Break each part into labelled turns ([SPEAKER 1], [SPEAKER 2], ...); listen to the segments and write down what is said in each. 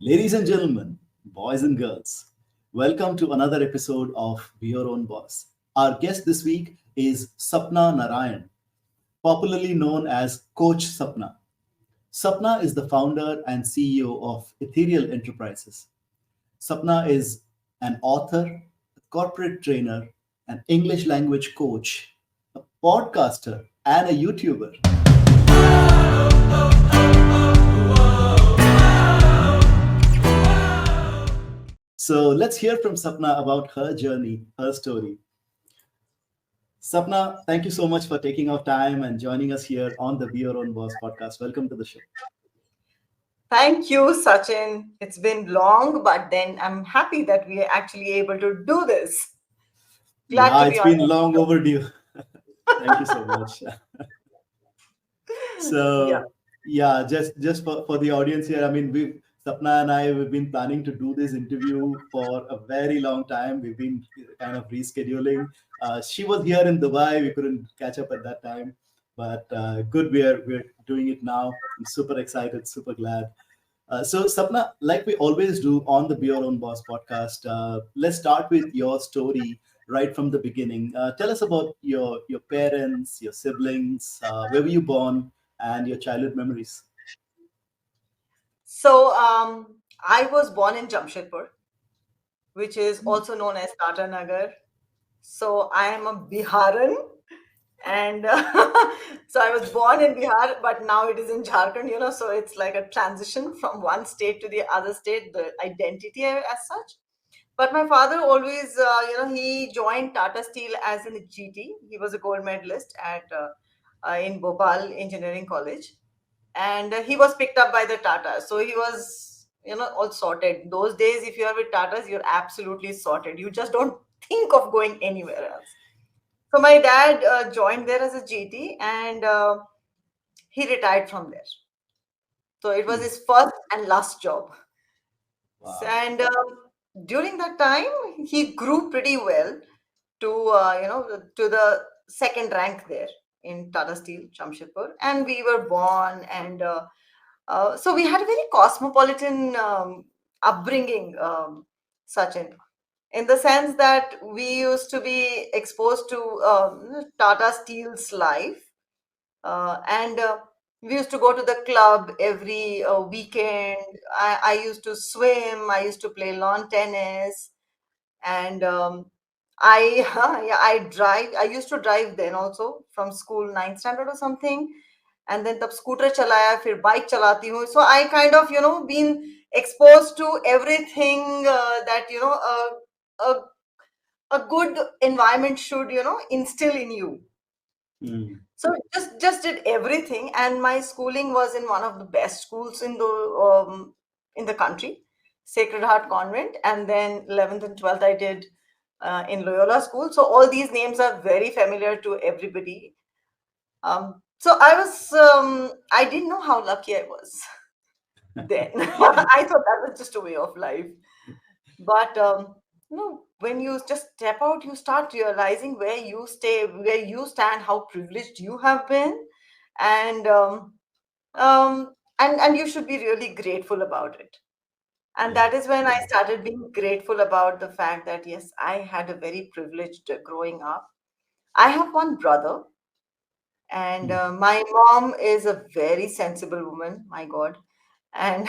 [SPEAKER 1] Ladies and gentlemen, boys and girls, welcome to another episode of Be Your Own Boss. Our guest this week is Sapna Narayan, popularly known as Coach Sapna. Sapna is the founder and CEO of Ethereal Enterprises. Sapna is an author, a corporate trainer, an English language coach, a podcaster, and a YouTuber. So let's hear from Sapna about her journey, her story. Sapna, thank you so much for taking our time and joining us here on the Be Your Own Boss podcast. Welcome to the show.
[SPEAKER 2] Thank you, Sachin. It's been long, but then I'm happy that we are actually able to do this. Glad
[SPEAKER 1] Yeah,
[SPEAKER 2] to be
[SPEAKER 1] it's
[SPEAKER 2] on
[SPEAKER 1] been
[SPEAKER 2] your
[SPEAKER 1] long
[SPEAKER 2] show.
[SPEAKER 1] overdue. Thank you so much.
[SPEAKER 2] Yeah.
[SPEAKER 1] So yeah, just for the audience here, I mean, we Sapna and I we've been planning to do this interview for a very long time. We've been kind of rescheduling. She was here in Dubai. We couldn't catch up at that time, but good, we're doing it now. I'm super excited, super glad. So Sapna, like we always do on the Be Your Own Boss podcast, let's start with your story right from the beginning. Tell us about your parents, your siblings, where were you born, and your childhood memories.
[SPEAKER 2] So I was born in Jamshedpur, which is also known as Tata Nagar. So I am a Biharan, and so I was born in Bihar, but now it is in Jharkhand. So it's like a transition from one state to the other state, the identity as such. But my father always, he joined Tata Steel as an GT. He was a gold medalist at in Bhopal Engineering College, and he was picked up by the Tata. So he was, all sorted. Those days, if you are with Tatas, you're absolutely sorted. You just don't think of going anywhere else. So my dad joined there as a GT, and he retired from there. So it was
[SPEAKER 1] Hmm.
[SPEAKER 2] his first and last job.
[SPEAKER 1] Wow.
[SPEAKER 2] And during that time, he grew pretty well to to the second rank there in Tata Steel, Jamshedpur, and we were born, and so we had a very cosmopolitan upbringing, Sachin, in the sense that we used to be exposed to Tata Steel's life, and we used to go to the club every weekend. I used to swim. I used to play lawn tennis, and I yeah, I drive. I used to drive then also from school, ninth standard or something, and then तब scooter चलाया, फिर bike चलाती हूँ. So I kind of been exposed to everything that a a good environment should instill in you.
[SPEAKER 1] Hmm.
[SPEAKER 2] So just did everything, and my schooling was in one of the best schools in the country, Sacred Heart Convent, and then 11th and 12th I did in Loyola School. So all these names are very familiar to everybody. So I didn't know how lucky I was then. I thought that was just a way of life. But when you just step out, you start realizing where you stay, where you stand, how privileged you have been, and and you should be really grateful about it. And
[SPEAKER 1] Yeah.
[SPEAKER 2] that is when I started being grateful about the fact that yes, I had a very privileged growing up. I have one brother, and
[SPEAKER 1] Hmm.
[SPEAKER 2] my mom is a very sensible woman. My God, and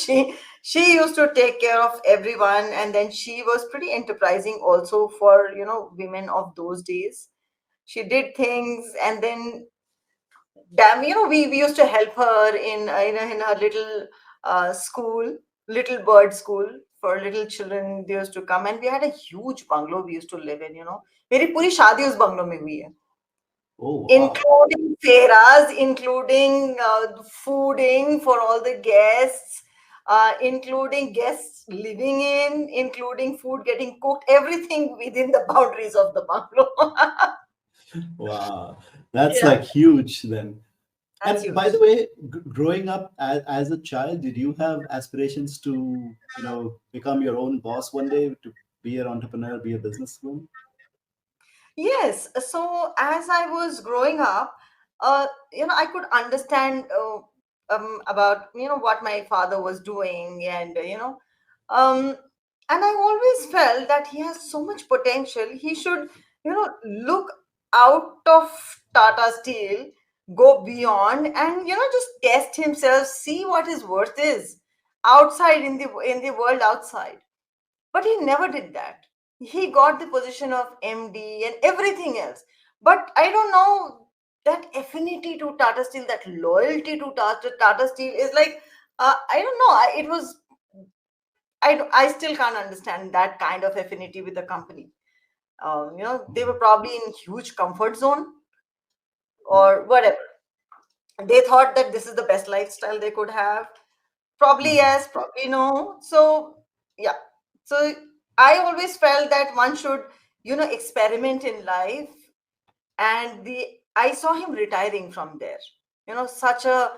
[SPEAKER 2] she used to take care of everyone, and then she was pretty enterprising also for women of those days. She did things, and then damn, we used to help her in her little school, little bird school for little children. They used to come, and we had a huge bungalow we used to live in. मेरी पूरी शादी उस bungalow में हुई है,
[SPEAKER 1] Oh wow.
[SPEAKER 2] including fairas, including fooding for all the guests, including guests living in, including food getting cooked, everything within the boundaries of the bungalow.
[SPEAKER 1] Wow. That's
[SPEAKER 2] Yeah,
[SPEAKER 1] like huge then.
[SPEAKER 2] that's
[SPEAKER 1] And by
[SPEAKER 2] huge.
[SPEAKER 1] the way, growing up as a child, did you have aspirations to, become your own boss one day, to be an entrepreneur, be a businesswoman?
[SPEAKER 2] Yes. So as I was growing up, I could understand. about what my father was doing, and um, and I always felt that he has so much potential. He should look out of Tata Steel, go beyond, and just test himself, see what his worth is outside, in the world outside. But he never did that. He got the position of MD and everything else. But I don't know, that affinity to Tata Steel, that loyalty to Tata Steel is like, I don't know. It was, I still can't understand that kind of affinity with the company. They were probably in huge comfort zone or whatever. They thought that this is the best lifestyle they could have. Probably
[SPEAKER 1] Mhm.
[SPEAKER 2] yes, probably no. So yeah. So I always felt that one should, experiment in life. And I saw him retiring from there. Such a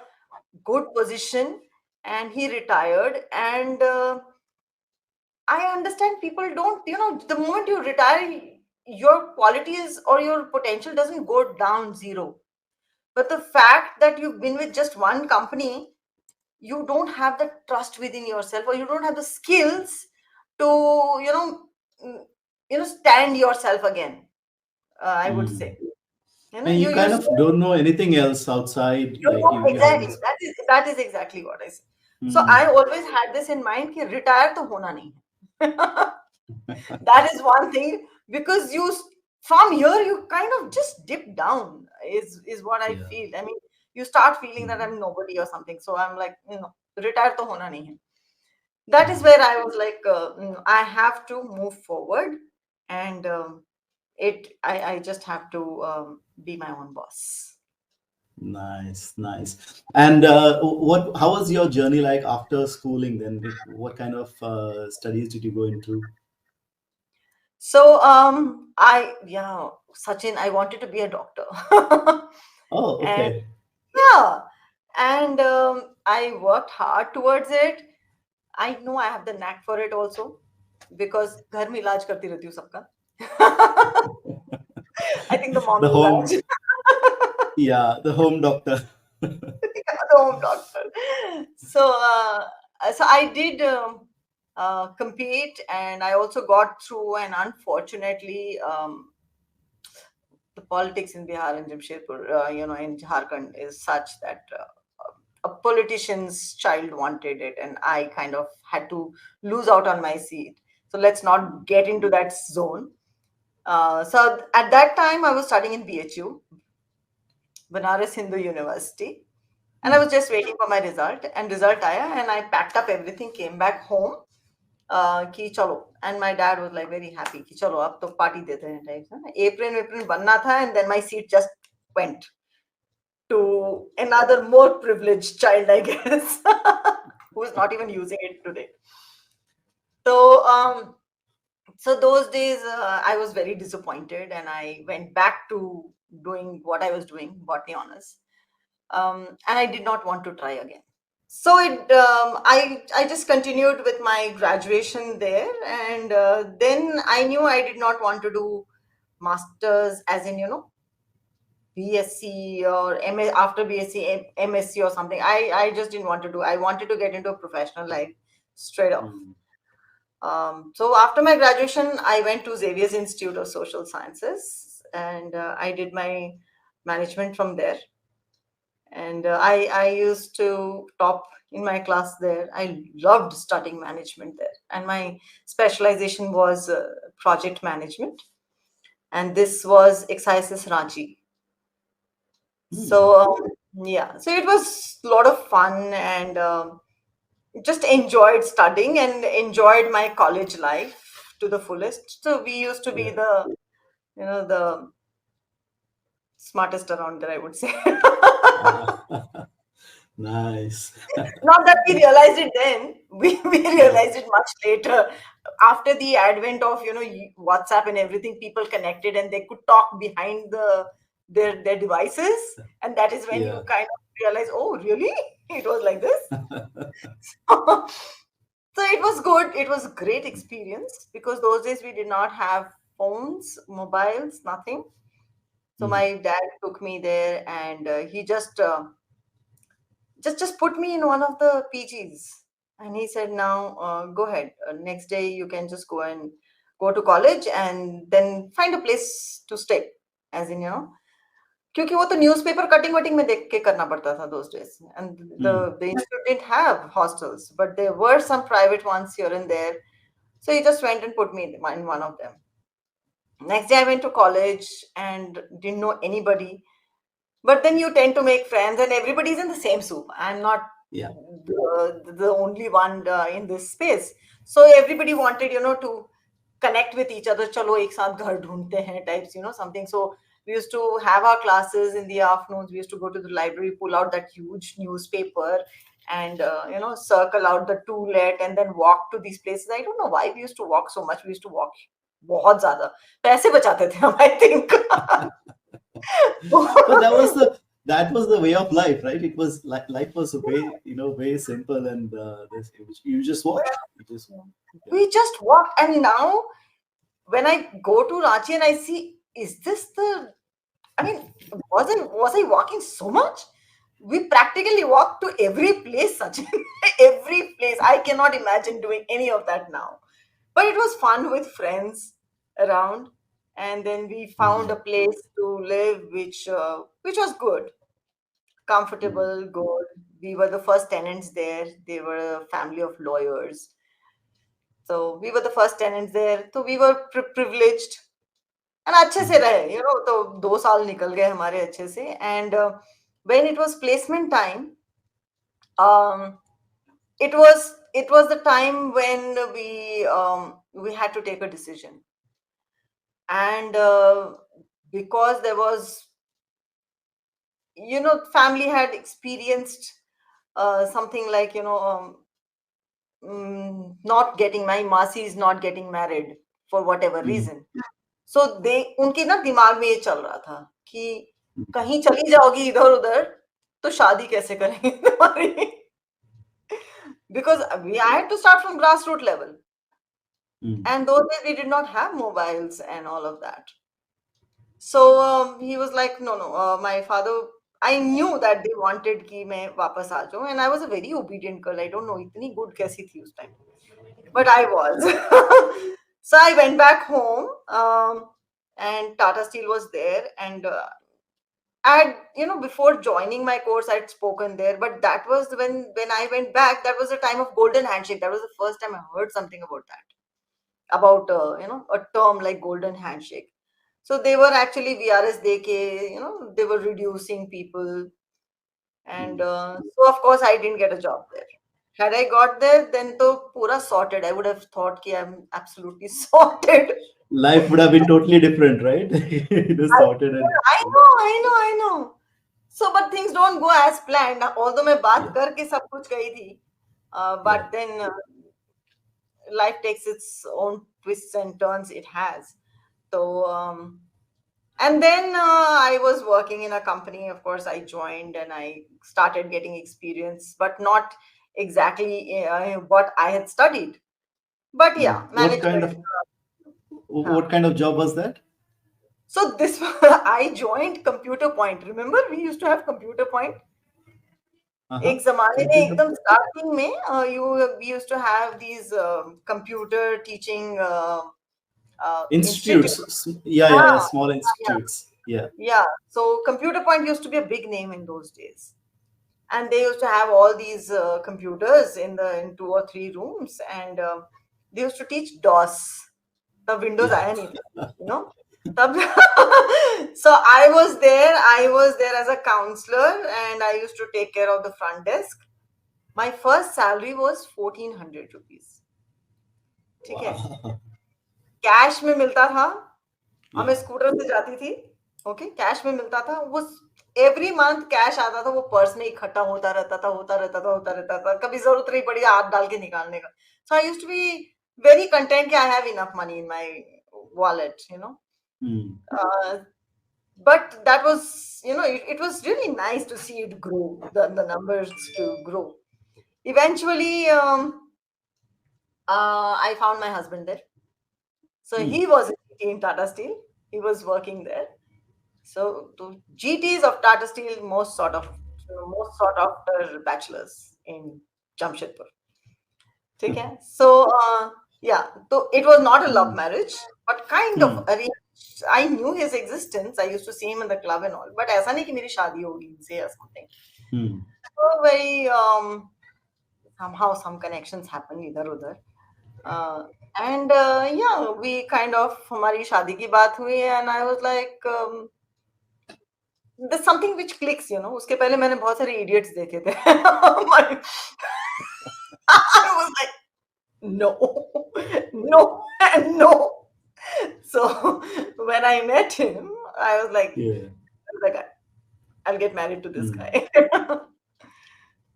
[SPEAKER 2] good position, and he retired. And I understand people don't, the moment you retire, your qualities or your potential doesn't go down zero. But the fact that you've been with just one company, you don't have the trust within yourself, or you don't have the skills to mm, stand yourself again, I would say.
[SPEAKER 1] Mm. And you
[SPEAKER 2] You
[SPEAKER 1] kind of don't know anything else outside, like you have
[SPEAKER 2] exactly,
[SPEAKER 1] this.
[SPEAKER 2] that is exactly what I say. So I
[SPEAKER 1] Mm.
[SPEAKER 2] always had this in mind कि retire to hona nahi hai. That is one thing, because from here you kind of just dip down, is what I
[SPEAKER 1] Yeah.
[SPEAKER 2] feel. I mean, you start feeling that
[SPEAKER 1] Mm.
[SPEAKER 2] I'm nobody or something. So I'm like, retire to hona nahi hai. That is
[SPEAKER 1] Mm.
[SPEAKER 2] where I was like, I have to move forward, and I just have to be my own boss.
[SPEAKER 1] Nice, nice. And what? How was your journey like after schooling? Then, what kind of studies did you go into?
[SPEAKER 2] So Sachin, I wanted to be a doctor.
[SPEAKER 1] Oh,
[SPEAKER 2] And
[SPEAKER 1] okay.
[SPEAKER 2] yeah, and I worked hard towards it. I know I have the knack for it also, because घर में इलाज करती रहती हूँ सबका. I think the
[SPEAKER 1] The
[SPEAKER 2] mommy
[SPEAKER 1] home,
[SPEAKER 2] badge.
[SPEAKER 1] yeah, the home doctor.
[SPEAKER 2] The home doctor. So, so I did compete, and I also got through. And unfortunately, the politics in Bihar and Jamshedpur, in Jharkhand, is such that a politician's child wanted it, and I kind of had to lose out on my seat. So let's not get into that zone. So at that time, I was studying in BHU, Banaras Hindu University, and I
[SPEAKER 1] Mm.
[SPEAKER 2] was just waiting for my result. And result aaya, and I packed up everything, came back home. कि चलो, and my dad was like very happy कि चलो अब तो party देते हैं type से. Apron बनना था, and then my seat just went to another more privileged child, I guess, who is not even using it today. So so those days, I was very disappointed, and I went back to doing what I was doing, botany honors. And I did not want to try again. So I just continued with my graduation there, and then I knew I did not want to do masters, as in BSc or MS, after BSc MSc or something. I just didn't want to do. I wanted to get into a professional life straight off.
[SPEAKER 1] Mm.
[SPEAKER 2] So after my graduation, I went to Xavier's Institute of Social Sciences, and I did my management from there. And I used to top in my class there. I loved studying management there, and my specialization was project management, and this was Exercises Ranchi.
[SPEAKER 1] Mm.
[SPEAKER 2] So yeah, so it was a lot of fun, and just enjoyed studying and enjoyed my college life to the fullest. So we used to be
[SPEAKER 1] Yeah.
[SPEAKER 2] the smartest around there, I would say.
[SPEAKER 1] Nice.
[SPEAKER 2] Not that we realized it then. We
[SPEAKER 1] Yeah.
[SPEAKER 2] realized it much later, after the advent of WhatsApp and everything. People connected, and they could talk behind their devices, and that is when
[SPEAKER 1] Yeah.
[SPEAKER 2] you kind of realize, oh, really? It was like this. So it was good. It was a great experience, because those days we did not have phones, mobiles, nothing. So
[SPEAKER 1] Mm.
[SPEAKER 2] my dad took me there, and he just just put me in one of the PGs. And he said, now go ahead. Next day you can just go and go to college and then find a place to stay. As in, क्योंकि वो तो newspaper cutting वटिंग में देख के करना पड़ता था those days, and
[SPEAKER 1] Hmm.
[SPEAKER 2] the institute didn't have hostels, but there were some private ones here and there. So he just went and put me in one of them. Next day I went to college and didn't know anybody. But then you tend to make friends, and everybody's in the same soup. I'm not
[SPEAKER 1] Yeah.
[SPEAKER 2] the only one in this space. So everybody wanted, to connect with each other. Chalo ek saath ghar dhoondte hain types, something. So we used to have our classes in the afternoons. We used to go to the library, pull out that huge newspaper, and circle out the two-let, and then walk to these places. I don't know why we used to walk so much. We used to walk बहुत ज्यादा पैसे बचाते थे हम, I think.
[SPEAKER 1] But that was the way of life, right? It was like life was way, way simple, and you just walked. You just walked. Yeah.
[SPEAKER 2] We just walked, and now when I go to Ranchi and I see, is this the? I mean, was I walking so much? We practically walked to every place, Sachin. Every place. I cannot imagine doing any of that now. But it was fun with friends around, and then we found
[SPEAKER 1] Mhm.
[SPEAKER 2] a place to live, which was good,
[SPEAKER 1] Mhm.
[SPEAKER 2] comfortable, good. We were the first tenants there. They were a family of lawyers, so we were the first tenants there. So we were privileged, and अच्छे से
[SPEAKER 1] Mhm.
[SPEAKER 2] रहे, तो 2 साल निकल गए हमारे अच्छे से. And when it was placement time, um, it was the time when we had to take a decision. And because there was, family had experienced something like, not getting, my Masi is not getting married for whatever
[SPEAKER 1] Mhm.
[SPEAKER 2] reason. So they, उनके ना दिमाग में ये चल रहा था कि कहीं चली जाओगी इधर उधर तो शादी कैसे करेंगे तुम्हारी. Because I had to start from grassroots level,
[SPEAKER 1] Mhm.
[SPEAKER 2] and those days we did not have mobiles and all of that. So he was like, no, no, my father. I knew that they wanted कि मैं वापस आ जाऊं, and I was a very obedient girl. I don't know इतनी good कैसी थी उस time, but I was. So I went back home, and Tata Steel was there, and before joining my course, I'd spoken there, but that was when I went back. That was the time of golden handshake. That was the first time I heard something about that, about a term like golden handshake. So they were actually VRS Deke, they were reducing people. And
[SPEAKER 1] Mhm.
[SPEAKER 2] so of course I didn't get a job there. Had I got there, then to pura sorted. I would have thought ki I'm absolutely sorted.
[SPEAKER 1] Life would have been totally different, right? It is
[SPEAKER 2] I,
[SPEAKER 1] sorted and
[SPEAKER 2] I know, I know, I know. So, but things don't go as planned. Although मैं बात
[SPEAKER 1] yeah,
[SPEAKER 2] करके सब कुछ गई थी,
[SPEAKER 1] yeah.
[SPEAKER 2] but then life takes its own twists and turns. It has. So, and then I was working in a company. Of course, I joined and I started getting experience, but not exactly what I had studied. But
[SPEAKER 1] Mhm.
[SPEAKER 2] yeah,
[SPEAKER 1] What kind
[SPEAKER 2] management.
[SPEAKER 1] of
[SPEAKER 2] Huh.
[SPEAKER 1] what kind of job was that?
[SPEAKER 2] So this I joined Computer Point. Remember, we used to have Computer Point.
[SPEAKER 1] Uh-huh.
[SPEAKER 2] एक जमाने में
[SPEAKER 1] Computer
[SPEAKER 2] एकदम starting में you we used to have these computer teaching institute.
[SPEAKER 1] institutes. Yeah, yeah, yeah.
[SPEAKER 2] Ah,
[SPEAKER 1] Small
[SPEAKER 2] yeah,
[SPEAKER 1] institutes. Yeah.
[SPEAKER 2] yeah. So Computer Point used to be a big name in those days, and they used to have all these computers in 2 or 3 rooms, and they used to teach DOS. The Windows
[SPEAKER 1] Yeah.
[SPEAKER 2] आया नहीं था, तब. So I was there as a counselor, and I used to take care of the front desk. My first salary was 1400 rupees. ठीक है,
[SPEAKER 1] Wow.
[SPEAKER 2] Cash में मिलता था. और मैं
[SPEAKER 1] Yeah.
[SPEAKER 2] स्कूटर से जाती थी. ओके, कैश में मिलता था वो. एवरी मंथ कैश आता था, वो पर्स में इकट्ठा होता रहता था, होता रहता था, होता रहता था. कभी जरूरत नहीं पड़ी हाथ डाल के निकालने का. So I used to be very content कि I have enough money in my wallet.
[SPEAKER 1] Hmm.
[SPEAKER 2] uh, but that was, it was really nice to see it grow, the numbers to grow. Eventually, I found my husband there. So
[SPEAKER 1] Hmm.
[SPEAKER 2] he was in Tata Steel. He was working there. So the GTs of Tata Steel, most sort of most sought after bachelors in Jamshedpur. Okay, so yeah, so it was not a love marriage, but kind of
[SPEAKER 1] Hmm.
[SPEAKER 2] arranged. I knew his existence. I used to see him in the club and all, but ऐसा नहीं कि मेरी शादी होगी इनसे or something.
[SPEAKER 1] Hmm.
[SPEAKER 2] So very somehow some connections happen इधर उधर. Uh, and yeah, we kind of हमारी शादी की बात हुई and I was like there's something which clicks, you know. उसके पहले मैंने बहुत सारे idiots देखे थे. I was like no, no, and no. So when I met him, I was like,
[SPEAKER 1] Yeah.
[SPEAKER 2] the guy. I'll get married to this
[SPEAKER 1] Hmm.
[SPEAKER 2] guy.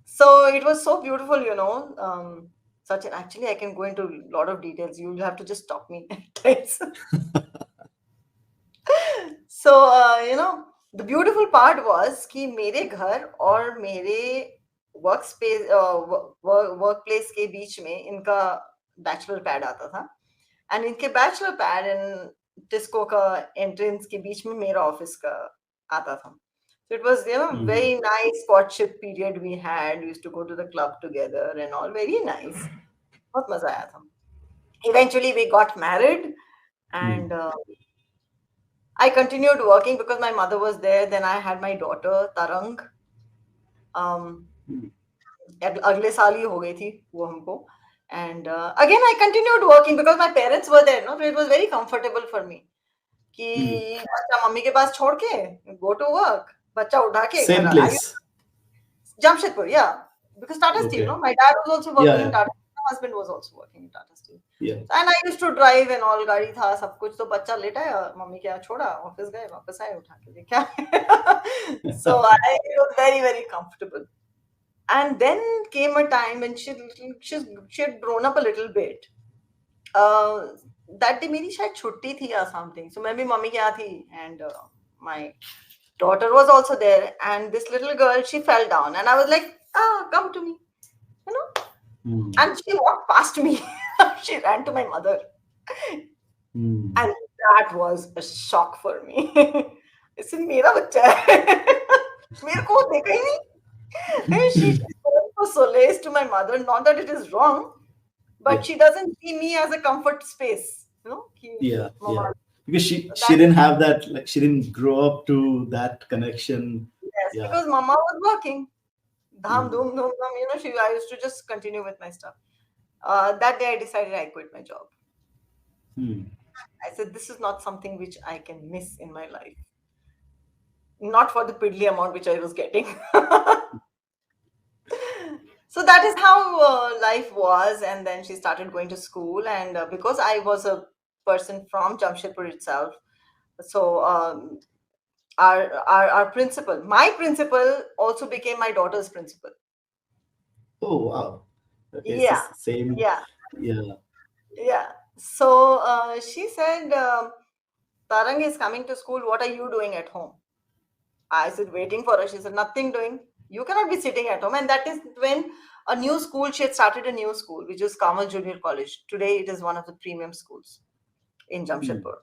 [SPEAKER 2] So it was so beautiful, you know. Such actually, I can go into a lot of details. You'll have to just stop me at times. So you know, the beautiful part was कि मेरे घर और मेरे work space work place के बीच में इनका bachelor pad आता था एंड इनके बैचलर पैड एंड डिस्को का एंट्रेंस के बीच में मेरा ऑफिस का आता था. So it was, you know,
[SPEAKER 1] Hmm.
[SPEAKER 2] very nice courtship period we had. We used to go to the club together and all. Very nice. बहुत मजा आया था. Eventually we got married
[SPEAKER 1] Hmm.
[SPEAKER 2] and I continued working because my mother was there. Then I had my daughter Tarang. Um,
[SPEAKER 1] Hmm.
[SPEAKER 2] अगले साल ही हो गई थी वो हमको. And again I continued working because my parents were there, no? So it was very comfortable for me
[SPEAKER 1] Hmm.
[SPEAKER 2] कि बच्चा mummy के पास छोड़ के go to work, बच्चा उठा के घर
[SPEAKER 1] Same
[SPEAKER 2] uh.
[SPEAKER 1] place.
[SPEAKER 2] Jamshedpur, yeah. Because Tata Steel, no?
[SPEAKER 1] Okay.
[SPEAKER 2] My dad was also
[SPEAKER 1] Yeah.
[SPEAKER 2] working in
[SPEAKER 1] Yeah.
[SPEAKER 2] Tata. My husband was also working in Tata Steel.
[SPEAKER 1] Yeah.
[SPEAKER 2] And I used to drive and all, गाड़ी था सब कुछ. तो बच्चा लेटाया, mummy के यहाँ छोड़ा, office गए, वापस आए, उठा के देखा. So I was very, very comfortable. And then came a time when she had grown up a little bit. Uh, that day मेरी शायद छुट्टी थी or something. So मैं भी मम्मी के यहाँ थी and my daughter was also there and this little girl, she fell down and I was like, ah, come to me, you know.
[SPEAKER 1] Hmm.
[SPEAKER 2] And she walked past me. She ran to my mother
[SPEAKER 1] Hmm.
[SPEAKER 2] and that was a shock for me. इससे मेरा बच्चा है. मेरे को देखा ही नहीं. And she's going for solace to my mother, not that it is wrong,
[SPEAKER 1] Yeah.
[SPEAKER 2] but she doesn't see me as a comfort space, you know. कि
[SPEAKER 1] Yeah.
[SPEAKER 2] mama,
[SPEAKER 1] Yeah. Because she
[SPEAKER 2] that
[SPEAKER 1] didn't have that, like she didn't grow up to that connection.
[SPEAKER 2] yes,
[SPEAKER 1] Yeah.
[SPEAKER 2] because mama was working. Dham,
[SPEAKER 1] Hmm.
[SPEAKER 2] dhoom, dhoom, dhoom. You know, I used to just continue with my stuff. That day I decided I quit my job.
[SPEAKER 1] Hmm.
[SPEAKER 2] I said, this is not something which I can miss in my life. Not for the piddly amount which I was getting. So that is how life was. And then she started going to school. And because I was a person from Jamshedpur itself, so our principal, my principal also became my daughter's principal.
[SPEAKER 1] Oh wow. Okay. So
[SPEAKER 2] Yeah,
[SPEAKER 1] same.
[SPEAKER 2] yeah,
[SPEAKER 1] Yeah.
[SPEAKER 2] yeah. So she said, Tarang is coming to school. What are you doing at home? I said, waiting for her. She said, nothing doing. You cannot be sitting at home. And that is when a new school, she had started a new school, which is Kamal Junior College. Today, it is one of the premium schools in
[SPEAKER 1] Hmm.
[SPEAKER 2] Jamshedpur.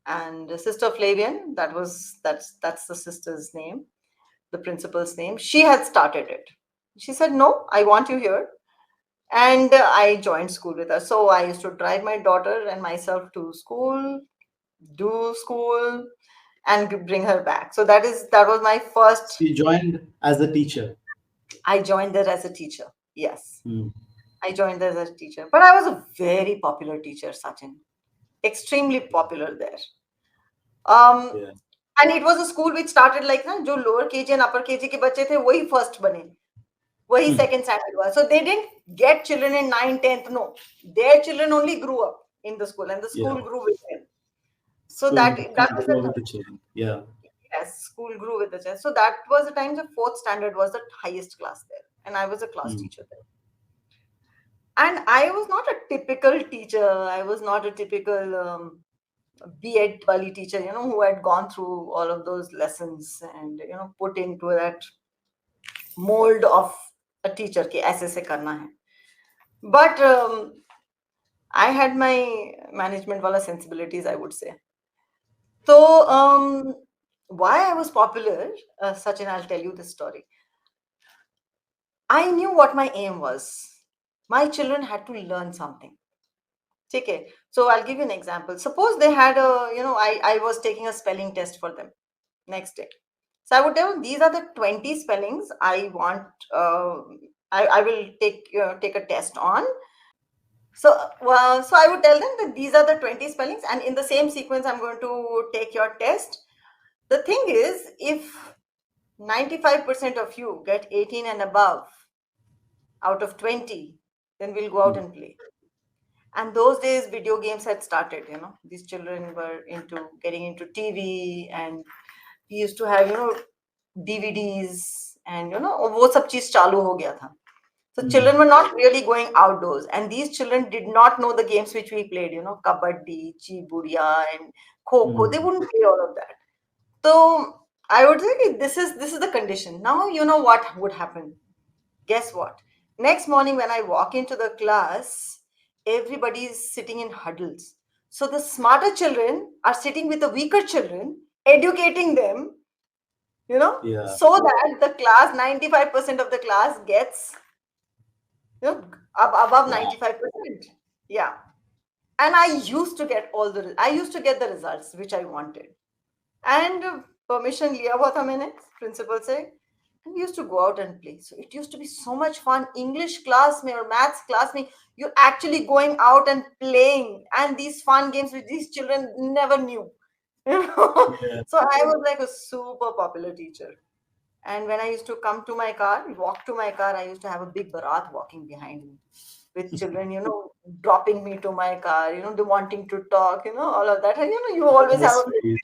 [SPEAKER 2] And Sister Flavian, that's the sister's name, the principal's name. She had started it. She said, no, I want you here. And I joined school with her. So I used to drive my daughter and myself to school, do school, and bring her back. So that was my first.
[SPEAKER 1] You joined as a teacher.
[SPEAKER 2] I joined there as a teacher. Yes,
[SPEAKER 1] Hmm.
[SPEAKER 2] I joined there as a teacher. But I was a very popular teacher, Sachin. Extremely popular there. Um,
[SPEAKER 1] Yeah.
[SPEAKER 2] and it was a school which started like ना जो lower KG and upper KG के बच्चे थे वही first बने, वही
[SPEAKER 1] Hmm.
[SPEAKER 2] second standard हुआ. So they didn't get children in 9th, 10th. No, their children only grew up in the school, and the
[SPEAKER 1] Yeah.
[SPEAKER 2] school grew with them. So
[SPEAKER 1] School
[SPEAKER 2] that is the
[SPEAKER 1] grow with the
[SPEAKER 2] time.
[SPEAKER 1] children. Yeah.
[SPEAKER 2] Yes, school grew with the child. So that was the time the fourth standard was the highest class there, and I was a class
[SPEAKER 1] Hmm.
[SPEAKER 2] teacher there. And I was not a typical teacher. I was not a typical B.Ed wali teacher, you know, who had gone through all of those lessons and put into that mold of a teacher कि ऐसे से करना है. But I had my management wala sensibilities, I would say. So why I was popular, Sachin, I'll tell you this story. I knew what my aim was. My children had to learn something. Okay. So I'll give you an example. Suppose they had I was taking a spelling test for them next day. So I would tell them, these are the 20 spellings I want, I will take a test on. So I would tell them that these are the 20 spellings, and in the same sequence, I'm going to take your test. The thing is, if 95% of you get 18 and above out of 20, then we'll go out
[SPEAKER 1] Mm.
[SPEAKER 2] and play. And those days, video games had started. These children were into getting into TV, and we used to have DVDs, and वो सब चीज चालू हो गया था. So children
[SPEAKER 1] Mm.
[SPEAKER 2] were not really going outdoors, and these children did not know the games which we played, kabaddi, chi budiya, and kho kho. They
[SPEAKER 1] Mm.
[SPEAKER 2] wouldn't play all of that. So I would say this is the condition. Now you know what would happen. Guess what? Next morning when I walk into the class, everybody is sitting in huddles. So the smarter children are sitting with the weaker children, educating them,
[SPEAKER 1] Yeah.
[SPEAKER 2] so that the class, 95% of the class gets above
[SPEAKER 1] Wow.
[SPEAKER 2] 95%. Yeah. And I used to get the results which I wanted. And permission liya hua tha maine principal se, and we used to go out and play. So it used to be so much fun. English class mein or maths class mein, you're actually going out and playing, and these fun games which these children never knew.
[SPEAKER 1] Yeah.
[SPEAKER 2] So I was like a super popular teacher. And when I used to come to my car, walk to my car, I used to have a big barat walking behind me with children, dropping me to my car, they wanting to talk, all of that. And, you always have
[SPEAKER 1] That's
[SPEAKER 2] a
[SPEAKER 1] sweet.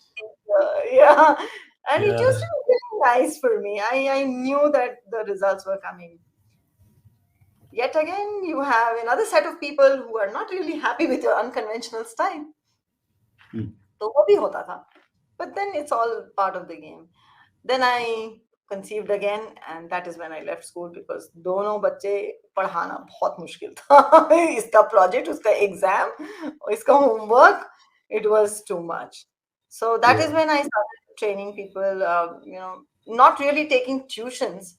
[SPEAKER 2] yeah. And it used
[SPEAKER 1] Yeah.
[SPEAKER 2] to be very nice for me. I knew that the results were coming. Yet again, you have another set of people who are not really happy with your unconventional style.
[SPEAKER 1] Mm.
[SPEAKER 2] तो वो भी होता था. But then it's all part of the game. Then I conceived again, and that is when I left school, because दोनों बच्चे पढ़ाना बहुत मुश्किल था. इसका project, उसका exam, इसका homework, it was too much. So that is
[SPEAKER 1] Yeah.
[SPEAKER 2] when I started training people, not really taking tuitions,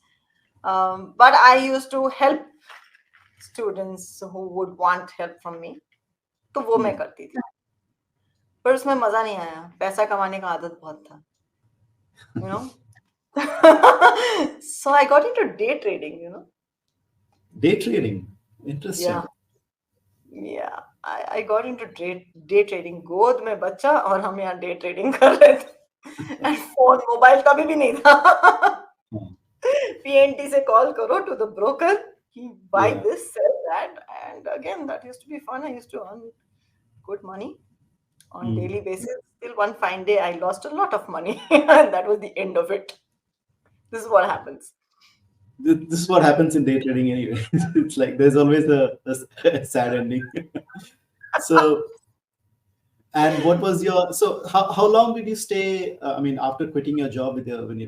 [SPEAKER 2] but I used to help students who would want help from me. तो वो मैं
[SPEAKER 1] Mm.
[SPEAKER 2] करती थी. पर उसमें मजा नहीं आया. पैसा कमाने का आदत बहुत था. You know. So I got into day trading.
[SPEAKER 1] Day trading.
[SPEAKER 2] Yeah,
[SPEAKER 1] Interesting.
[SPEAKER 2] yeah. I got into day trading. गोद में बच्चा और हम यहाँ day trading कर रहे थे. And phone, मोबाइल कभी भी नहीं था.
[SPEAKER 1] Hmm.
[SPEAKER 2] PNT से call करो to the broker. He buy
[SPEAKER 1] Yeah.
[SPEAKER 2] this, sell that, and again that used to be fun. I used to earn good money on
[SPEAKER 1] Mm.
[SPEAKER 2] daily basis. Till one fine day, I lost a lot of money, and that was the end of it. This is what happens.
[SPEAKER 1] This is what happens in day trading anyway. It's like there's always a sad ending. So, and what was your, so how long did you stay? I mean, after quitting your job with when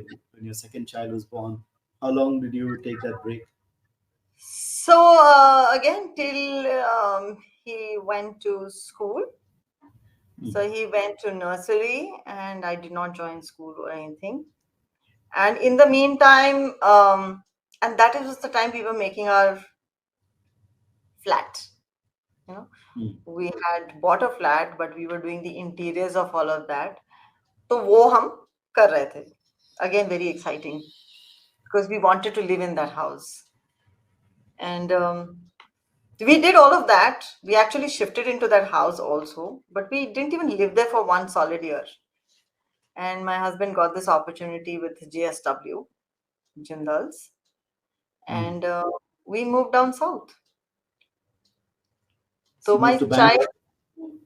[SPEAKER 1] your second child was born, how long did you take that break?
[SPEAKER 2] So again, till he went to school.
[SPEAKER 1] Mm.
[SPEAKER 2] So he went to nursery, and I did not join school or anything. And in the meantime, and that was the time we were making our flat. You know,
[SPEAKER 1] Mm.
[SPEAKER 2] we had bought a flat, but we were doing the interiors of all of that. तो वो हम कर रहे थे. Again, very exciting, because we wanted to live in that house. And we did all of that. We actually shifted into that house also, but we didn't even live there for one solid year. And my husband got this opportunity with JSW, Jindals,
[SPEAKER 1] Mm.
[SPEAKER 2] and we moved down south.
[SPEAKER 1] So
[SPEAKER 2] So
[SPEAKER 1] you moved
[SPEAKER 2] my
[SPEAKER 1] to
[SPEAKER 2] child,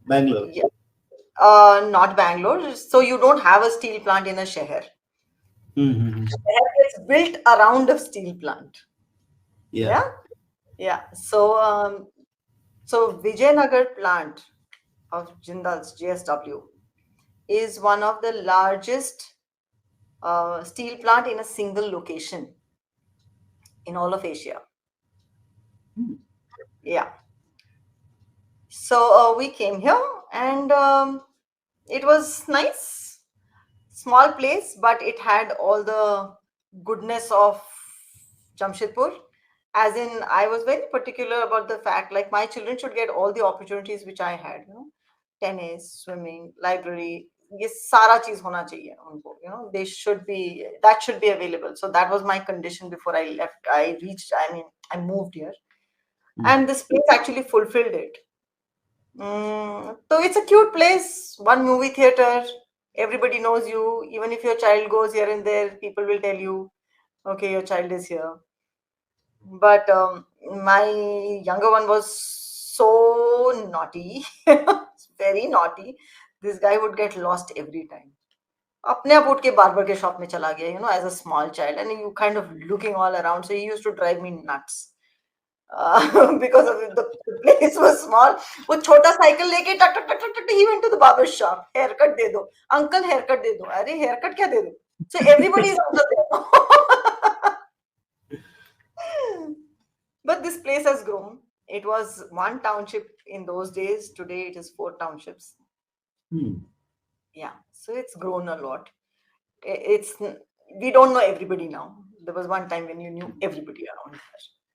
[SPEAKER 1] Bangalore. Bangalore.
[SPEAKER 2] yeah, not Bangalore. So you don't have a steel plant in a sheher.
[SPEAKER 1] Mm-hmm.
[SPEAKER 2] It's built around a steel plant.
[SPEAKER 1] Yeah.
[SPEAKER 2] Yeah, yeah. So Vijayanagar plant of Jindal's JSW is one of the largest steel plant in a single location in all of Asia.
[SPEAKER 1] Mm.
[SPEAKER 2] Yeah. So we came here, and it was nice, small place, but it had all the goodness of Jamshedpur. As in, I was very particular about the fact, like, my children should get all the opportunities which I had, tennis, swimming, library, ये सारा चीज होना चाहिए उनको, they should be, that should be available. So that was my condition before I left. I moved here, and this place actually fulfilled it. So it's a cute place, one movie theater, everybody knows you. Even if your child goes here and there, people will tell you, okay, your child is here. But my younger one was so naughty, very naughty. This guy would get lost every time. अपने आप उठ के barber के shop में चला गया, as a small child, and you kind of looking all around. So he used to drive me nuts. Because of the place was small. वो छोटा साइकिल लेके टक टक टक टक he went to the barber shop. Hair cut दे दो, uncle hair cut दे दो. अरे hair cut क्या दे दो? So everybody is uncle there. But this place has grown. It was one township in those days. Today it is 4 townships. Yeah, so it's grown a lot. It's We don't know everybody now. There was one time when you knew everybody around here.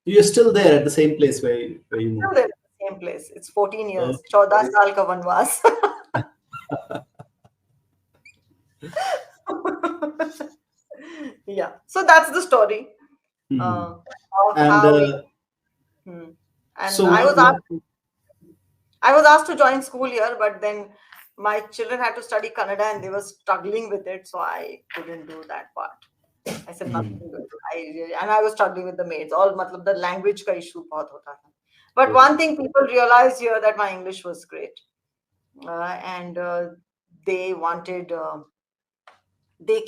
[SPEAKER 1] You're still there at the same place where you moved?
[SPEAKER 2] Still there at the same place. It's 14 years. 14 साल का वनवास. Yeah, so that's the story of how we. And
[SPEAKER 1] so
[SPEAKER 2] I was asked to join school here, but then my children had to study Kannada and they were struggling with it, so I couldn't do that part. I said nothing good. And I was struggling with the maids. All matlab, the language ka issue bahut hota tha. But one thing people realized here, that my English was great, and they wanted. They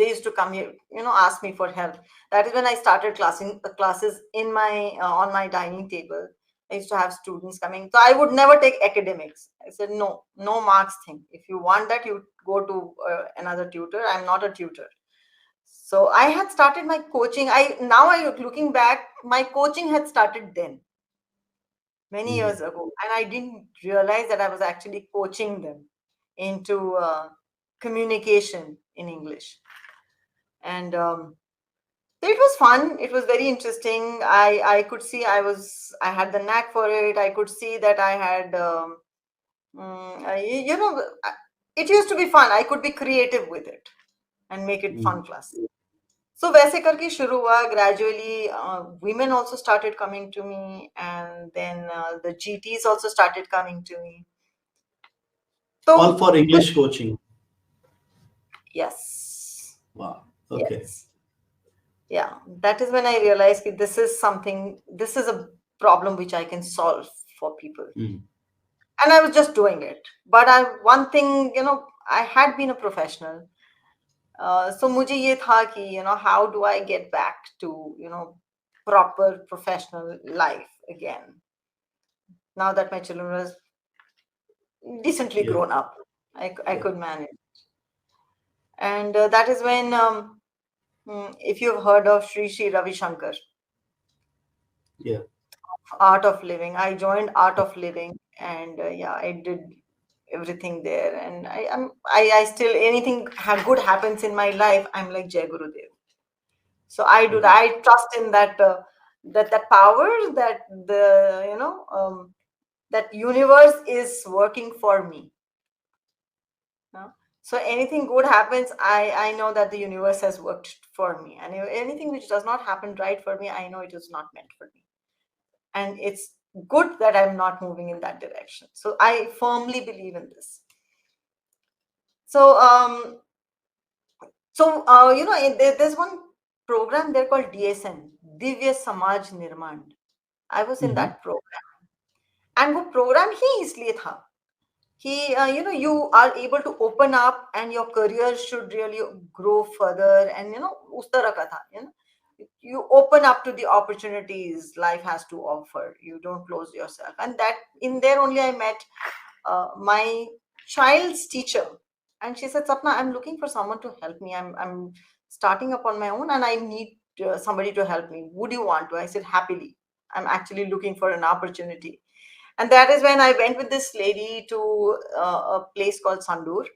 [SPEAKER 2] used to come here, ask me for help. That is when I started classes in my on my dining table. I used to have students coming, so I would never take academics. I said no marks thing. If you want that, you go to another tutor. I'm not a tutor. So I had started my coaching. Looking back, my coaching had started then, many years ago, and I didn't realize that I was actually coaching them into communication in English. And it was fun. It was very interesting. I could see I had the knack for it. I could see that I had, it used to be fun. I could be creative with it and make it fun class. So वैसे करके शुरू हुआ. Gradually women also started coming to me, and then the GTs also started coming to me. So
[SPEAKER 1] all for English coaching?
[SPEAKER 2] Yes.
[SPEAKER 1] Wow. Okay.
[SPEAKER 2] Yes. Yeah, that is when I realized that this is a problem which I can solve for people. And I was just doing it. But one thing, I had been a professional. So मुझे ये था कि, how do I get back to, proper professional life again? Now that my children was decently grown up, I could manage. And that is when, if you've heard of Sri Ravi Shankar.
[SPEAKER 1] Yeah.
[SPEAKER 2] Art of Living. I joined Art of Living, and I did everything there. And I still, anything good happens in my life, I'm like Jai Gurudev. So I do that. I trust in that that power, that that universe is working for me. So anything good happens, I know that the universe has worked for me. And anything which does not happen right for me, I know it is not meant for me. And it's good that I'm not moving in that direction. So I firmly believe in this. So there's one program there called DSN, Divya Samaj Nirman. I was in that program. And वो program ही इसलिए था कि you are able to open up and your career should really grow further, and उस तरह का था, you open up to the opportunities life has to offer. You don't close yourself. And that in there only I met my child's teacher, and she said, Sapna, I'm looking for someone to help me. I'm starting up on my own, and I need somebody to help me. Would you want to? I said, happily. I'm actually looking for an opportunity. And that is when I went with this lady to a place called Sandur.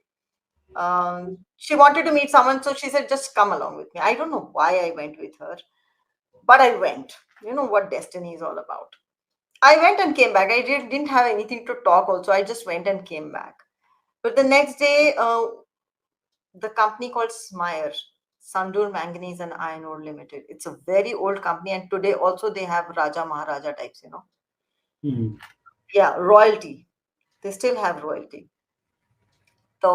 [SPEAKER 2] She wanted to meet someone, so she said, just come along with me. I don't know why I went with her, but I went. You know what destiny is all about. I went and came back. I didn't have anything to talk also. I just went and came back. But the next day, the company called Smire, Sandur Manganese and Iron Ore Limited. It's a very old company, and today also they have Raja Maharaja types, you know.
[SPEAKER 1] Hmm.
[SPEAKER 2] Yeah, royalty. They still have royalty. तो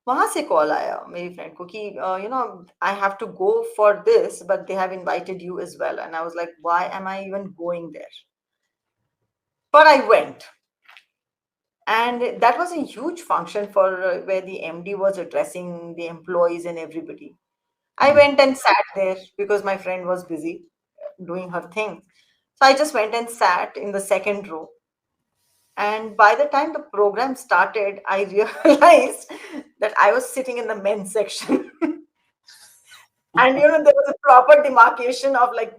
[SPEAKER 2] वहां से call आया मेरी friend को कि you know I have to go for this but they have invited you as well, and I was like, why am I even going there? But I went, and that was a huge function for where the MD was addressing the employees and everybody. I
[SPEAKER 1] Hmm.
[SPEAKER 2] went and sat there because my friend was busy doing her thing. So I just went and sat in the second row. And by the time the program started, I realized that I was sitting in the men's section. And there was a proper demarcation of like,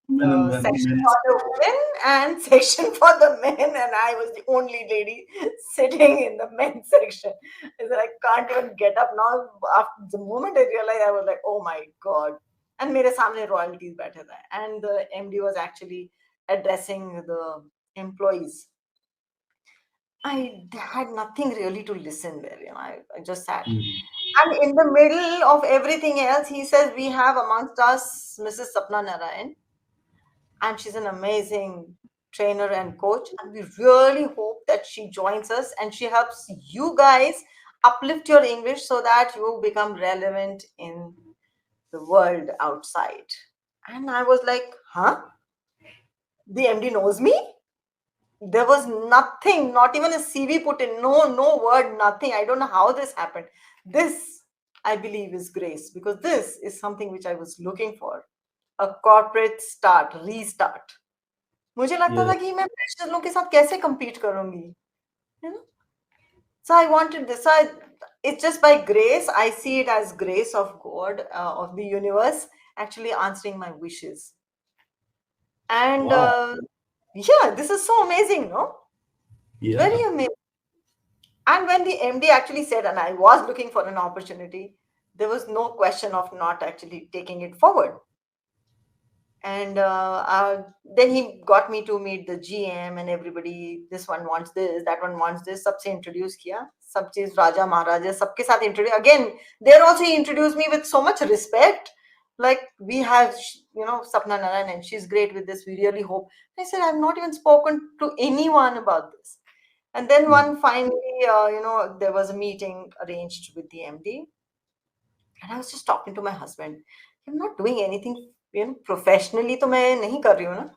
[SPEAKER 1] Men and
[SPEAKER 2] section
[SPEAKER 1] men's.
[SPEAKER 2] for the women and section for the men, and I was the only lady sitting in the men's section. I said, I can't even get up now. After the moment I realized, I was like, oh my god. And मेरे सामने royalties बैठे थे, and the MD was actually addressing the employees. I had nothing really to listen there. I just sat.
[SPEAKER 1] Hmm.
[SPEAKER 2] And in the middle of everything else, he says, we have amongst us Mrs. Sapna Narayan, and she's an amazing trainer and coach. And we really hope that she joins us and she helps you guys uplift your English so that you become relevant in the world outside. And I was like, huh? The MD knows me? There was nothing, not even a CV put in, no word, nothing. I don't know how this happened. This, I believe, is grace, because this is something which I was looking for, a corporate start, restart. मुझे लगता
[SPEAKER 1] Yeah.
[SPEAKER 2] था कि मैं pressure लोग के साथ कैसे compete करूंगी, you know. So I wanted this. It's just by grace. I see it as grace of God, of the universe, actually answering my wishes. And
[SPEAKER 1] Wow.
[SPEAKER 2] yeah, this is so amazing, no? Very
[SPEAKER 1] Yeah.
[SPEAKER 2] amazing. And when the MD actually said, and I was looking for an opportunity, there was no question of not actually taking it forward. And then he got me to meet the GM and everybody. This one wants this, that one wants this. सबसे introduce किया, सब चीज राजा महाराजा सबके साथ introduce. Again, there also he introduced me with so much respect. Like, we have, Sapna Narayan, and she's great with this. We really hope. I said, I've not even spoken to anyone about this. And then
[SPEAKER 1] Hmm.
[SPEAKER 2] one finally, there was a meeting arranged with the MD, and I was just talking to my husband. I'm not doing anything, professionally. तो मैं नहीं कर रही हूँ ना.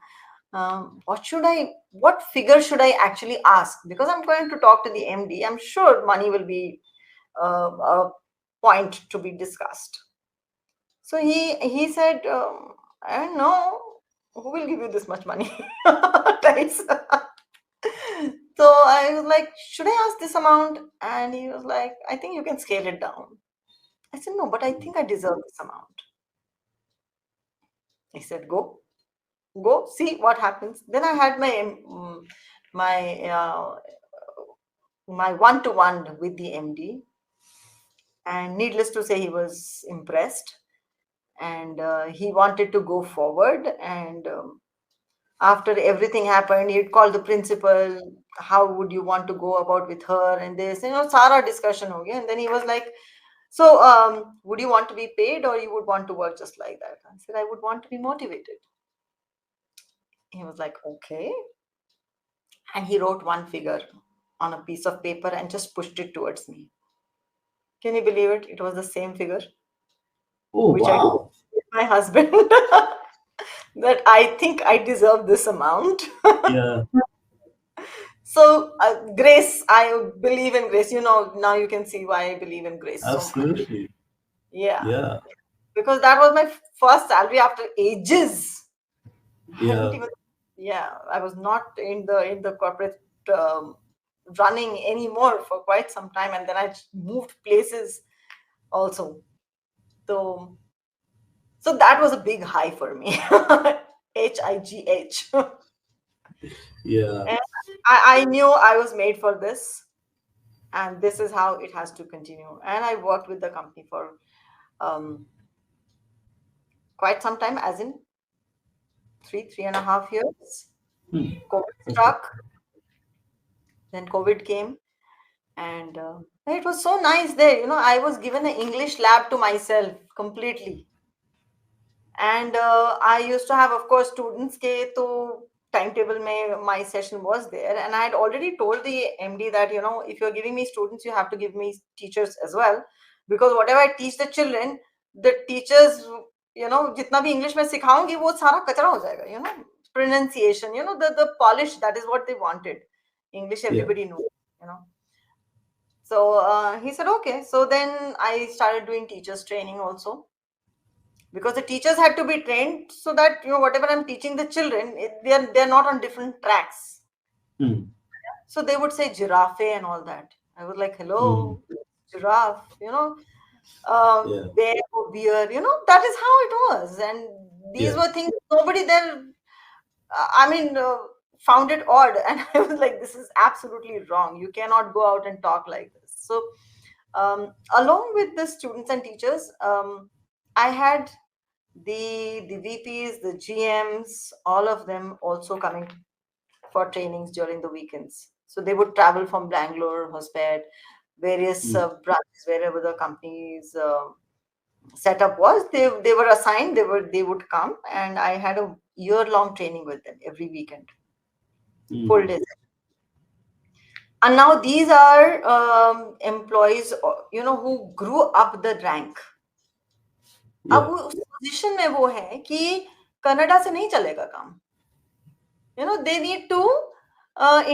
[SPEAKER 2] What figure should I actually ask? Because I'm going to talk to the MD. I'm sure money will be a point to be discussed. So he said, I don't know who will give you this much money. Types. So I was like, should I ask this amount? And he was like, I think you can scale it down. I said, no, but I think I deserve this amount. He said, go, see what happens. Then I had my my one-to-one with the MD, and needless to say, he was impressed, and he wanted to go forward. And after everything happened, he'd call the principal. How would you want to go about with her and this? Sara discussion ho gaya. And then he was like, so, would you want to be paid, or you would want to work just like that? I said, I would want to be motivated. He was like, okay. And he wrote one figure on a piece of paper and just pushed it towards me. Can you believe it? It was the same figure
[SPEAKER 1] Oh,
[SPEAKER 2] which I told
[SPEAKER 1] wow.
[SPEAKER 2] my husband that I think I deserve this amount.
[SPEAKER 1] Yeah.
[SPEAKER 2] So, grace, I believe in grace. Now you can see why I believe in grace so much.
[SPEAKER 1] Absolutely.
[SPEAKER 2] Yeah,
[SPEAKER 1] Yeah.
[SPEAKER 2] because that was my first salary after ages. I don't
[SPEAKER 1] Yeah.
[SPEAKER 2] even, yeah, I was not in the corporate um, running anymore for quite some time, and then I moved places also. So, so that was a big high for me. HIGH.
[SPEAKER 1] Yeah.
[SPEAKER 2] And I knew I was made for this, and this is how it has to continue. And I worked with the company for um, quite some time, as in 3.5 years.
[SPEAKER 1] Hmm.
[SPEAKER 2] COVID
[SPEAKER 1] Okay.
[SPEAKER 2] struck, then COVID came, and it was so nice there. I was given an English lab to myself completely. And I used to have, of course, students ke to timetable mein my session was there, and I had already told the MD that, if you're giving me students, you have to give me teachers as well, because whatever I teach the children, the teachers, jitna bhi English mein sikhaungi wo sara kachra ho jayega, pronunciation, the polish, that is what they wanted. English
[SPEAKER 1] Yeah.
[SPEAKER 2] everybody knows, you know so he said okay. So then I started doing teachers training also, because the teachers had to be trained, so that, whatever I'm teaching the children, they're not on different tracks.
[SPEAKER 1] Hmm.
[SPEAKER 2] So they would say giraffe and all that. I was like,
[SPEAKER 1] Hmm.
[SPEAKER 2] hello, giraffe,
[SPEAKER 1] Yeah.
[SPEAKER 2] bear or beer, that is how it was. And these
[SPEAKER 1] Yeah.
[SPEAKER 2] were things nobody there, I mean, found it odd. And I was like, this is absolutely wrong. You cannot go out and talk like this. So, along with the students and teachers, I had the VPs, the GMs, all of them also coming for trainings during the weekends. So they would travel from Bangalore, Hosped, various
[SPEAKER 1] Hmm.
[SPEAKER 2] branches, wherever the company's setup was. They were assigned. They would come, and I had a year-long training with them every weekend, full
[SPEAKER 1] Hmm.
[SPEAKER 2] days. And now these are employees, who grew up the rank. अब
[SPEAKER 1] Yeah.
[SPEAKER 2] वो उस position में वो है कि Canada से नहीं चलेगा काम. They need to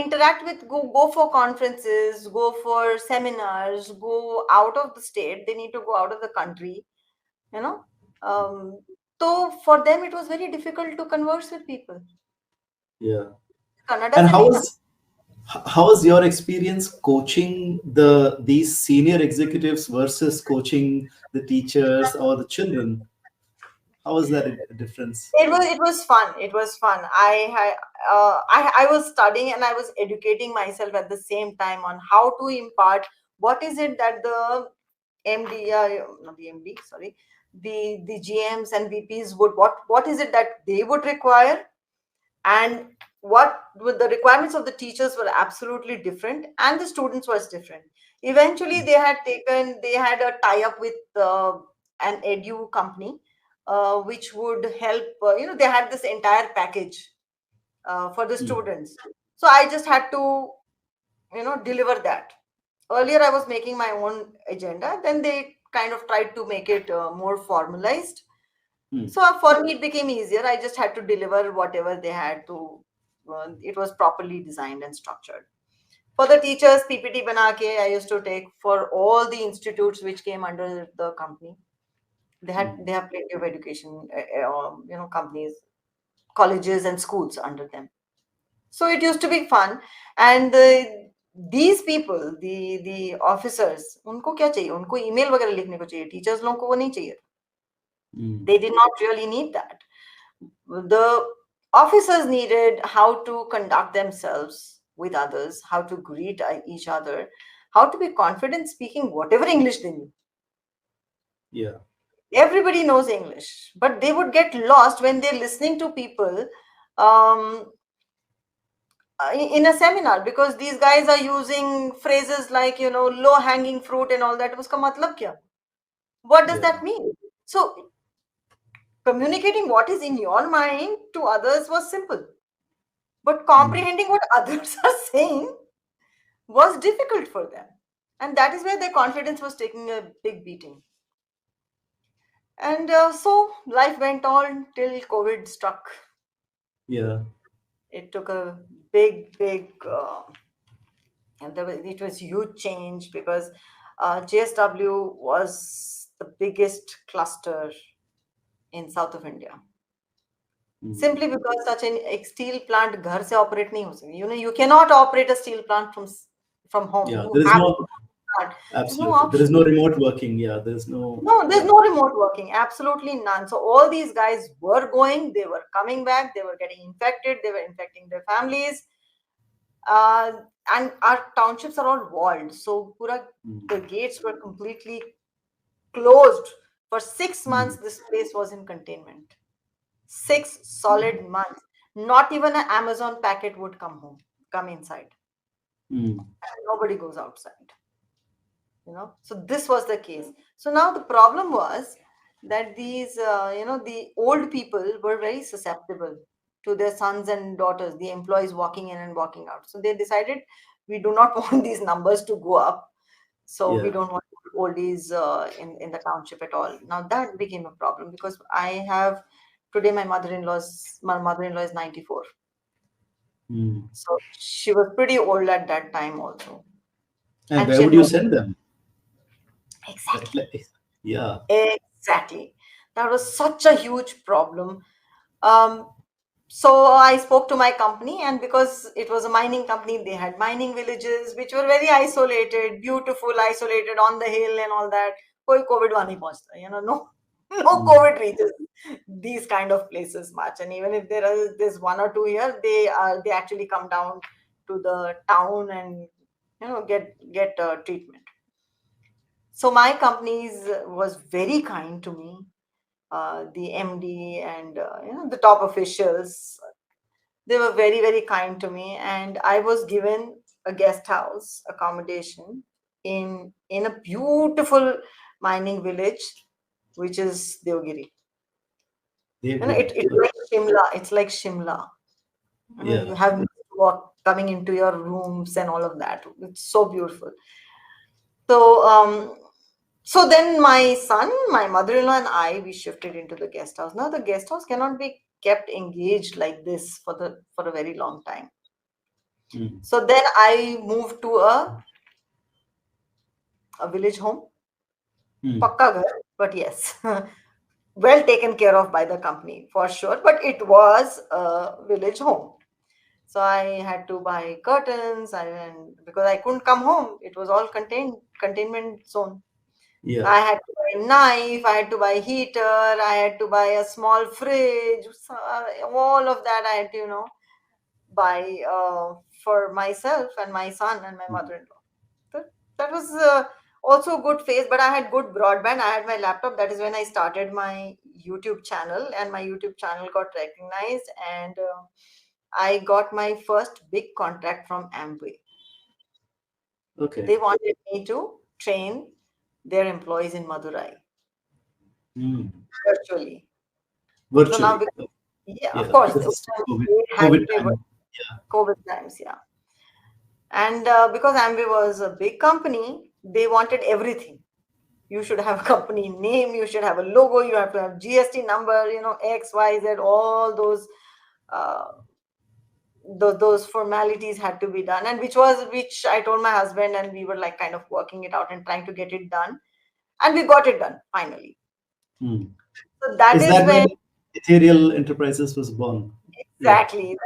[SPEAKER 2] interact with, go for conferences, go for seminars, go out of the state. They need to go out of the country. you know um, so for them it was very difficult to converse with people.
[SPEAKER 1] Yeah.
[SPEAKER 2] Canada
[SPEAKER 1] And
[SPEAKER 2] से
[SPEAKER 1] how
[SPEAKER 2] नहीं ना.
[SPEAKER 1] was how was your experience coaching these senior executives versus coaching the teachers or the children? How was that a difference?
[SPEAKER 2] It was fun. It was fun. I was studying and I was educating myself at the same time on how to impart. What is it that the MD, not the MD, sorry, the GMs and VPs would, what is it that they would require, and what with the requirements of the teachers were absolutely different, and the students was different. Eventually they had a tie up with an edu company, which would help, they had this entire package for the
[SPEAKER 1] Hmm.
[SPEAKER 2] students. So I just had to, deliver that. Earlier I was making my own agenda, then they kind of tried to make it more formalized.
[SPEAKER 1] Hmm.
[SPEAKER 2] So for me, it became easier. I just had to deliver whatever they had to. It was properly designed and structured. For the teachers, PPT banake, I used to take for all the institutes which came under the company.
[SPEAKER 1] Hmm.
[SPEAKER 2] They have plenty of education, companies, colleges, and schools under them. So it used to be fun. And these people, the officers, उनको क्या चाहिए? उनको email वगैरह लिखने को चाहिए. Teachers लोगों को वो नहीं चाहिए.
[SPEAKER 1] Hmm.
[SPEAKER 2] They did not really need that. The officers needed how to conduct themselves with others, how to greet each other, how to be confident speaking whatever English they knew.
[SPEAKER 1] Yeah.
[SPEAKER 2] Everybody knows English, but they would get lost when they're listening to people um, in a seminar, because these guys are using phrases like, low hanging fruit and all that. Uska matlab kya? What does
[SPEAKER 1] Yeah.
[SPEAKER 2] that mean? So communicating what is in your mind to others was simple, but
[SPEAKER 1] Hmm.
[SPEAKER 2] comprehending what others are saying was difficult for them. And that is where their confidence was taking a big beating. And so life went on till COVID struck.
[SPEAKER 1] Yeah.
[SPEAKER 2] It took a big, and it was huge change, because JSW was the biggest cluster in south of India.
[SPEAKER 1] Hmm.
[SPEAKER 2] Simply because such a steel plant घर से operate नहीं हो सकती. You cannot operate a steel plant from home.
[SPEAKER 1] Yeah.
[SPEAKER 2] You
[SPEAKER 1] There is
[SPEAKER 2] have
[SPEAKER 1] no
[SPEAKER 2] to start. There's no
[SPEAKER 1] absolutely. There is
[SPEAKER 2] option.
[SPEAKER 1] no remote working. Yeah. There's no.
[SPEAKER 2] No, there's
[SPEAKER 1] Yeah.
[SPEAKER 2] no remote working. Absolutely none. So all these guys were going. They were coming back. They were getting infected. They were infecting their families. Uh, and our townships are all walled. So pura,
[SPEAKER 1] Hmm.
[SPEAKER 2] the gates were completely closed For 6 months,
[SPEAKER 1] Mm.
[SPEAKER 2] this place was in containment. 6 solid months. Not even an Amazon packet would come inside.
[SPEAKER 1] Mm.
[SPEAKER 2] Nobody goes outside. So this was the case. So now the problem was that these the old people were very susceptible to their sons and daughters, the employees walking in and walking out. So they decided, we do not want these numbers to go up, so we
[SPEAKER 1] Yeah.
[SPEAKER 2] don't want oldies in the township at all. Now that became a problem, because I have today, my mother-in-law is 94.
[SPEAKER 1] Mm.
[SPEAKER 2] So she was pretty old at that time also,
[SPEAKER 1] And
[SPEAKER 2] and
[SPEAKER 1] where
[SPEAKER 2] she
[SPEAKER 1] would
[SPEAKER 2] had
[SPEAKER 1] you
[SPEAKER 2] no.
[SPEAKER 1] send them?
[SPEAKER 2] Exactly.
[SPEAKER 1] Yeah.
[SPEAKER 2] Exactly. That was such a huge problem. Um, so I spoke to my company, and because it was a mining company, they had mining villages which were very isolated, beautiful, isolated on the hill and all that. Koi COVID nahi pahunchta, no, no
[SPEAKER 1] Mm.
[SPEAKER 2] COVID reaches these kind of places much. And even if there's one or two here, they actually come down to the town and get treatment. So my companies was very kind to me, the MD and the top officials. They were very, very kind to me, and I was given a guest house accommodation in a beautiful mining village, which is Devgiri.
[SPEAKER 1] Devgiri.
[SPEAKER 2] It's like Shimla. It's like Shimla. You
[SPEAKER 1] Yeah.
[SPEAKER 2] have walk coming into your rooms and all of that. It's so beautiful. So so then my son, my mother-in-law, and I, we shifted into the guest house. Now the guest house cannot be kept engaged like this for a very long time.
[SPEAKER 1] Mm.
[SPEAKER 2] So then I moved to a village home,
[SPEAKER 1] Mm.
[SPEAKER 2] pakka ghar, but yes, well taken care of by the company for sure. But it was a village home, so I had to buy curtains, and because I couldn't come home, it was all containment zone.
[SPEAKER 1] Yeah.
[SPEAKER 2] I had to buy a knife, I had to buy heater, I had to buy a small fridge, all of that I had to, buy for myself and my son and my
[SPEAKER 1] Mm.
[SPEAKER 2] mother-in-law. That was also a good phase, but I had good broadband. I had my laptop. That is when I started my YouTube channel, and my YouTube channel got recognized, and I got my first big contract from Amway.
[SPEAKER 1] Okay.
[SPEAKER 2] They wanted me to train their employees in Madurai
[SPEAKER 1] Mm.
[SPEAKER 2] virtually. So now,
[SPEAKER 1] Virtually.
[SPEAKER 2] yeah, of
[SPEAKER 1] Yeah.
[SPEAKER 2] course,
[SPEAKER 1] Because it's COVID,
[SPEAKER 2] it had
[SPEAKER 1] COVID
[SPEAKER 2] to be
[SPEAKER 1] time. Yeah.
[SPEAKER 2] COVID times, yeah. And because Amway was a big company, they wanted everything. You should have a company name, you should have a logo, you have to have GST number, X, Y, Z, all uh, those formalities had to be done, and which I told my husband, and we were like kind of working it out and trying to get it done, and we got it done finally.
[SPEAKER 1] Mm.
[SPEAKER 2] So that
[SPEAKER 1] Is
[SPEAKER 2] is
[SPEAKER 1] that
[SPEAKER 2] when.
[SPEAKER 1] when Ethereal Enterprises was born? Yeah.
[SPEAKER 2] Exactly.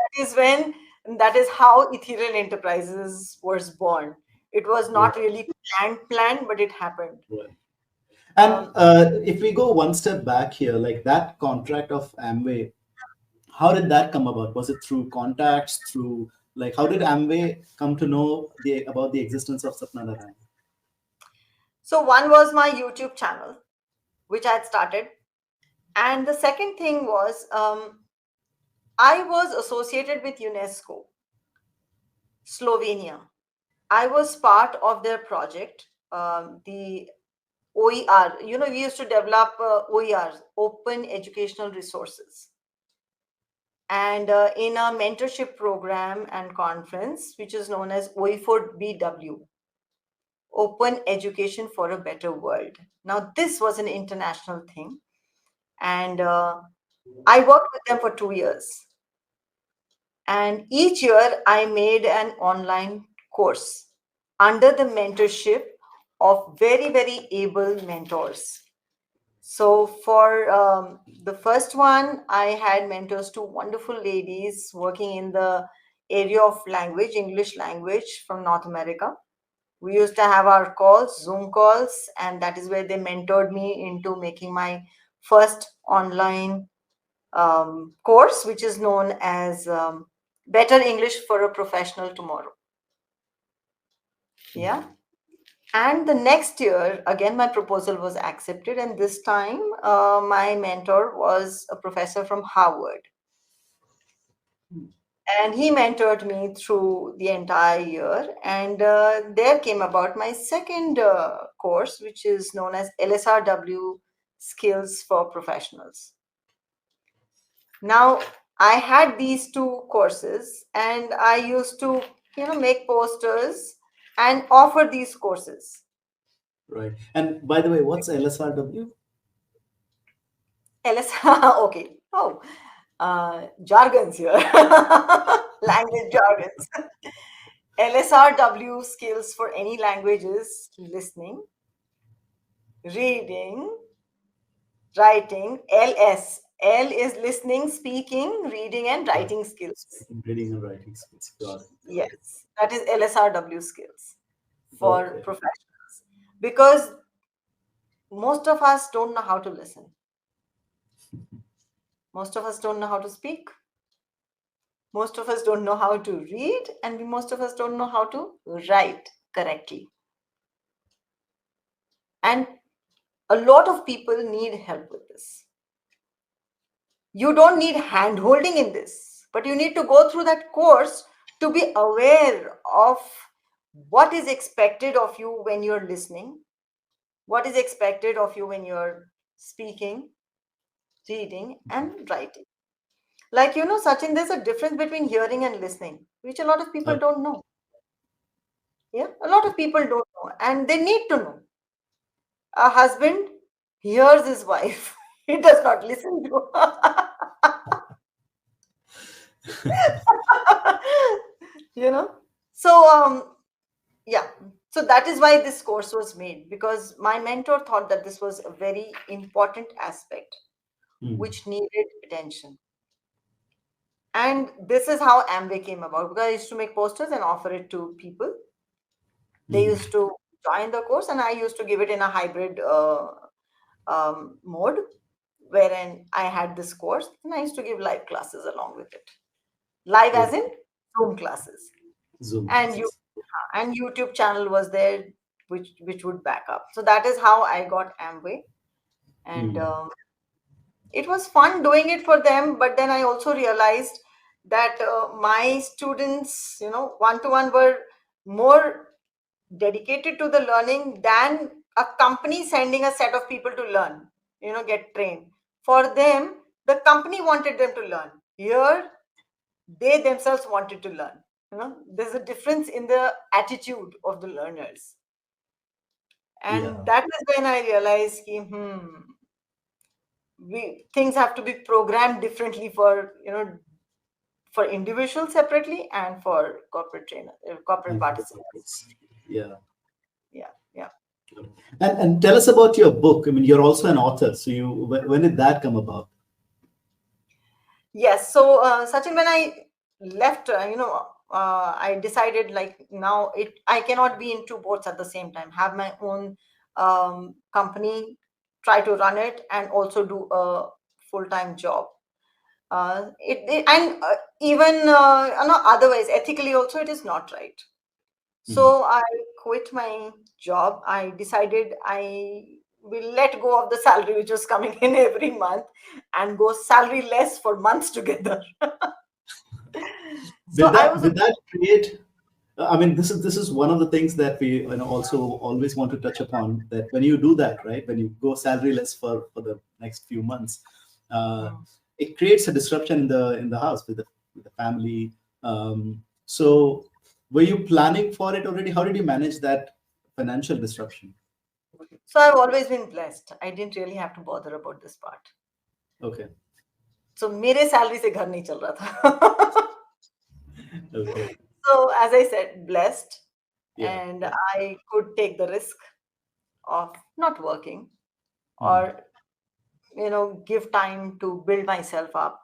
[SPEAKER 2] That is how Ethereal Enterprises was born. It was
[SPEAKER 1] Right.
[SPEAKER 2] not really planned, but it happened.
[SPEAKER 1] Right. And
[SPEAKER 2] Um,
[SPEAKER 1] if we go one step back here, like that contract of Amway, how did that come about? Was it through contacts? Through like how did Amway come to know about the existence of Sapna Narayan?
[SPEAKER 2] so one was my YouTube channel, which I had started. And the second thing was I was associated with UNESCO, Slovenia. I was part of their project, the OER. We used to develop OERs, Open Educational Resources. And in a mentorship program and conference, which is known as OE4BW, Open Education for a Better World. Now, this was an international thing, and I worked with them for 2 years. And each year, I made an online course under the mentorship of very, very able mentors. So for the first one, I had mentors, two wonderful ladies working in the area of language, English language from North America. We used to have our calls, Zoom calls, and that is where they mentored me into making my first online course, which is known as Better English for a Professional Tomorrow. Yeah. And the next year, again, my proposal was accepted. And this time, my mentor was a professor from Harvard. And he mentored me through the entire year. And there came about my second course, which is known as LSRW Skills for Professionals. Now, I had these two courses, and I used to, make posters and offer these courses.
[SPEAKER 1] Right. And by the way, what's LSRW?
[SPEAKER 2] LSR, okay. Oh, jargons here, language jargons. LSRW skills for any languages: listening, reading, writing. L is listening, speaking, reading, and
[SPEAKER 1] Right.
[SPEAKER 2] writing skills.
[SPEAKER 1] Speaking, reading, and writing skills. Got it. Got it.
[SPEAKER 2] Yes, that is LSRW skills for
[SPEAKER 1] Okay.
[SPEAKER 2] professionals. Because most of us don't know how to listen, most of us don't know how to speak, most of us don't know how to read, and most of us don't know how to write correctly. And a lot of people need help with this. You don't need hand holding in this, but you need to go through that course to be aware of what is expected of you when you're listening, what is expected of you when you're speaking, reading, and writing. Like, Sachin, there's a difference between hearing and listening, which a lot of people
[SPEAKER 1] Okay.
[SPEAKER 2] don't know. Yeah, a lot of people don't know, and they need to know. A husband hears his wife, he does not listen to her. you know so yeah, so that is why this course was made, because my mentor thought that this was a very important aspect
[SPEAKER 1] Hmm.
[SPEAKER 2] which needed attention. And this is how Amway came about, because I used to make posters and offer it to people. They
[SPEAKER 1] Hmm.
[SPEAKER 2] used to join the course, and I used to give it in a hybrid mode, wherein I had this course and I used to give live classes along with it. Live as in
[SPEAKER 1] Okay.
[SPEAKER 2] Zoom classes.
[SPEAKER 1] Zoom
[SPEAKER 2] And you
[SPEAKER 1] classes.
[SPEAKER 2] and YouTube channel was there, which would back up. So that is how I got Amway. And
[SPEAKER 1] Hmm.
[SPEAKER 2] it was fun doing it for them, but then I also realized that my students, one to one, were more dedicated to the learning than a company sending a set of people to learn, get trained. For them, the company wanted them to learn. Here, they themselves wanted to learn. There's a difference in the attitude of the learners. And
[SPEAKER 1] Yeah.
[SPEAKER 2] that is when I realized, things have to be programmed differently for, for individuals separately and for corporate
[SPEAKER 1] And for the
[SPEAKER 2] participants.
[SPEAKER 1] corporates. Yeah.
[SPEAKER 2] Yeah, yeah.
[SPEAKER 1] And tell us about your book. I mean, you're also an author. So when did that come about?
[SPEAKER 2] Yes. So, Sachin, when I left, I decided, like, now I cannot be in two boats at the same time. Have my own company, try to run it, and also do a full-time job. And even otherwise, ethically also, it is not right.
[SPEAKER 1] Hmm.
[SPEAKER 2] So I quit my job. I decided I will let go of the salary which was coming in every month and go salary less for months together. So
[SPEAKER 1] Did
[SPEAKER 2] I
[SPEAKER 1] that
[SPEAKER 2] was a
[SPEAKER 1] did that create? I mean, this is one of the things that we also always want to touch upon. That when you do that, right, when you go salaryless for the next few months, uh,
[SPEAKER 2] Hmm.
[SPEAKER 1] it creates a disruption in the house with the family. So, were you planning for it already? How did you manage that financial disruption?
[SPEAKER 2] So I've always been blessed. I didn't really have to bother about this part.
[SPEAKER 1] Okay.
[SPEAKER 2] So मेरे salary से घर नहीं चल रहा था.
[SPEAKER 1] Okay.
[SPEAKER 2] So as I said, blessed,
[SPEAKER 1] Yeah.
[SPEAKER 2] and
[SPEAKER 1] Yeah.
[SPEAKER 2] I could take the risk of not working,
[SPEAKER 1] Hmm.
[SPEAKER 2] or give time to build myself up,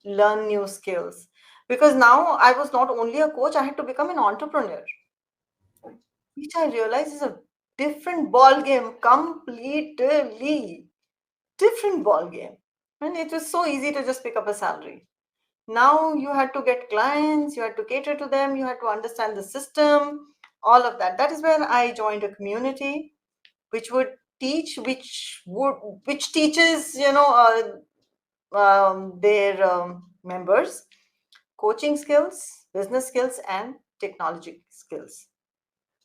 [SPEAKER 2] learn new skills. Because now I was not only a coach, I had to become an entrepreneur, which I realized is a different ball game, completely different ball game. And it was so easy to just pick up a salary. Now you had to get clients, you had to cater to them, you had to understand the system, all of that. That is when I joined a community which would teach, which teaches, their members coaching skills, business skills, and technology skills.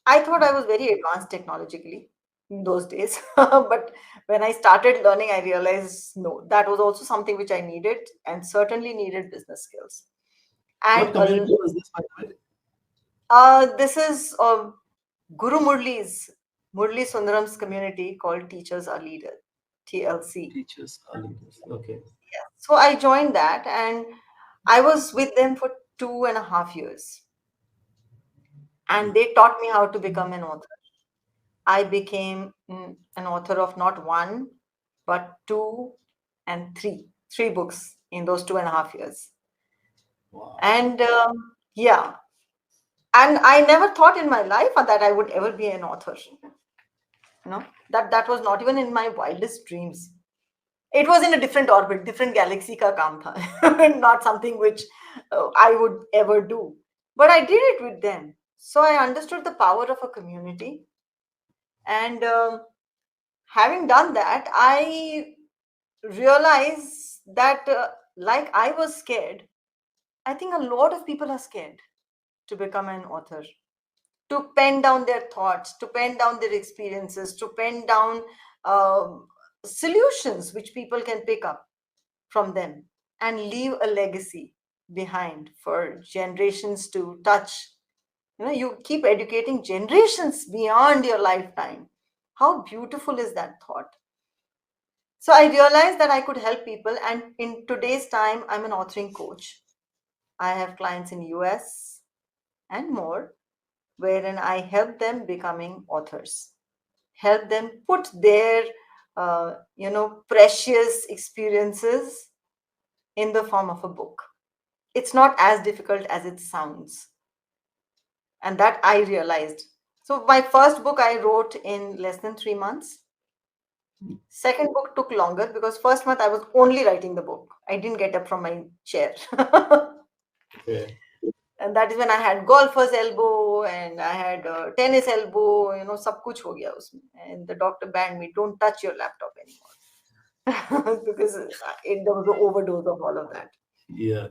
[SPEAKER 2] I thought I was very advanced technologically in those days, but when I started learning, I realized no, that was also something which I needed, and certainly needed business skills. And
[SPEAKER 1] What community was this, by the way?
[SPEAKER 2] this is Guru Murli Sundaram's community called Teachers Are Leader, TLC.
[SPEAKER 1] Teachers are leaders. Okay.
[SPEAKER 2] So I joined that, and I was with them for 2.5 years, and they taught me how to become an author. I became an author of not one, but two and three books in those 2.5 years.
[SPEAKER 1] Wow.
[SPEAKER 2] And yeah, and I never thought in my life that I would ever be an author. That was not even in my wildest dreams. It was in a different orbit, different galaxy ka kaam tha, not something which I would ever do. But I did it with them. So I understood the power of a community. And having done that, I realized that, like I was scared, I think a lot of people are scared to become an author, to pen down their thoughts, to pen down their experiences, to pen down solutions which people can pick up from them and leave a legacy behind for generations to touch. You keep educating generations beyond your lifetime. How beautiful is that thought? So I realized that I could help people, and in today's time, I'm an authoring coach. I have clients in US and more, wherein I help them becoming authors, help them put their precious experiences in the form of a book. It's not as difficult as it sounds, and that I realized. So my first book I wrote in less than 3 months. Second book took longer because first month I was only writing the book. I didn't get up from my chair.
[SPEAKER 1] Okay.
[SPEAKER 2] And that is when I had golfer's elbow and I had tennis elbow, sab kuch ho gaya usme. And the doctor banned me, don't touch your laptop anymore. Because there was an overdose of all of that.
[SPEAKER 1] Yeah.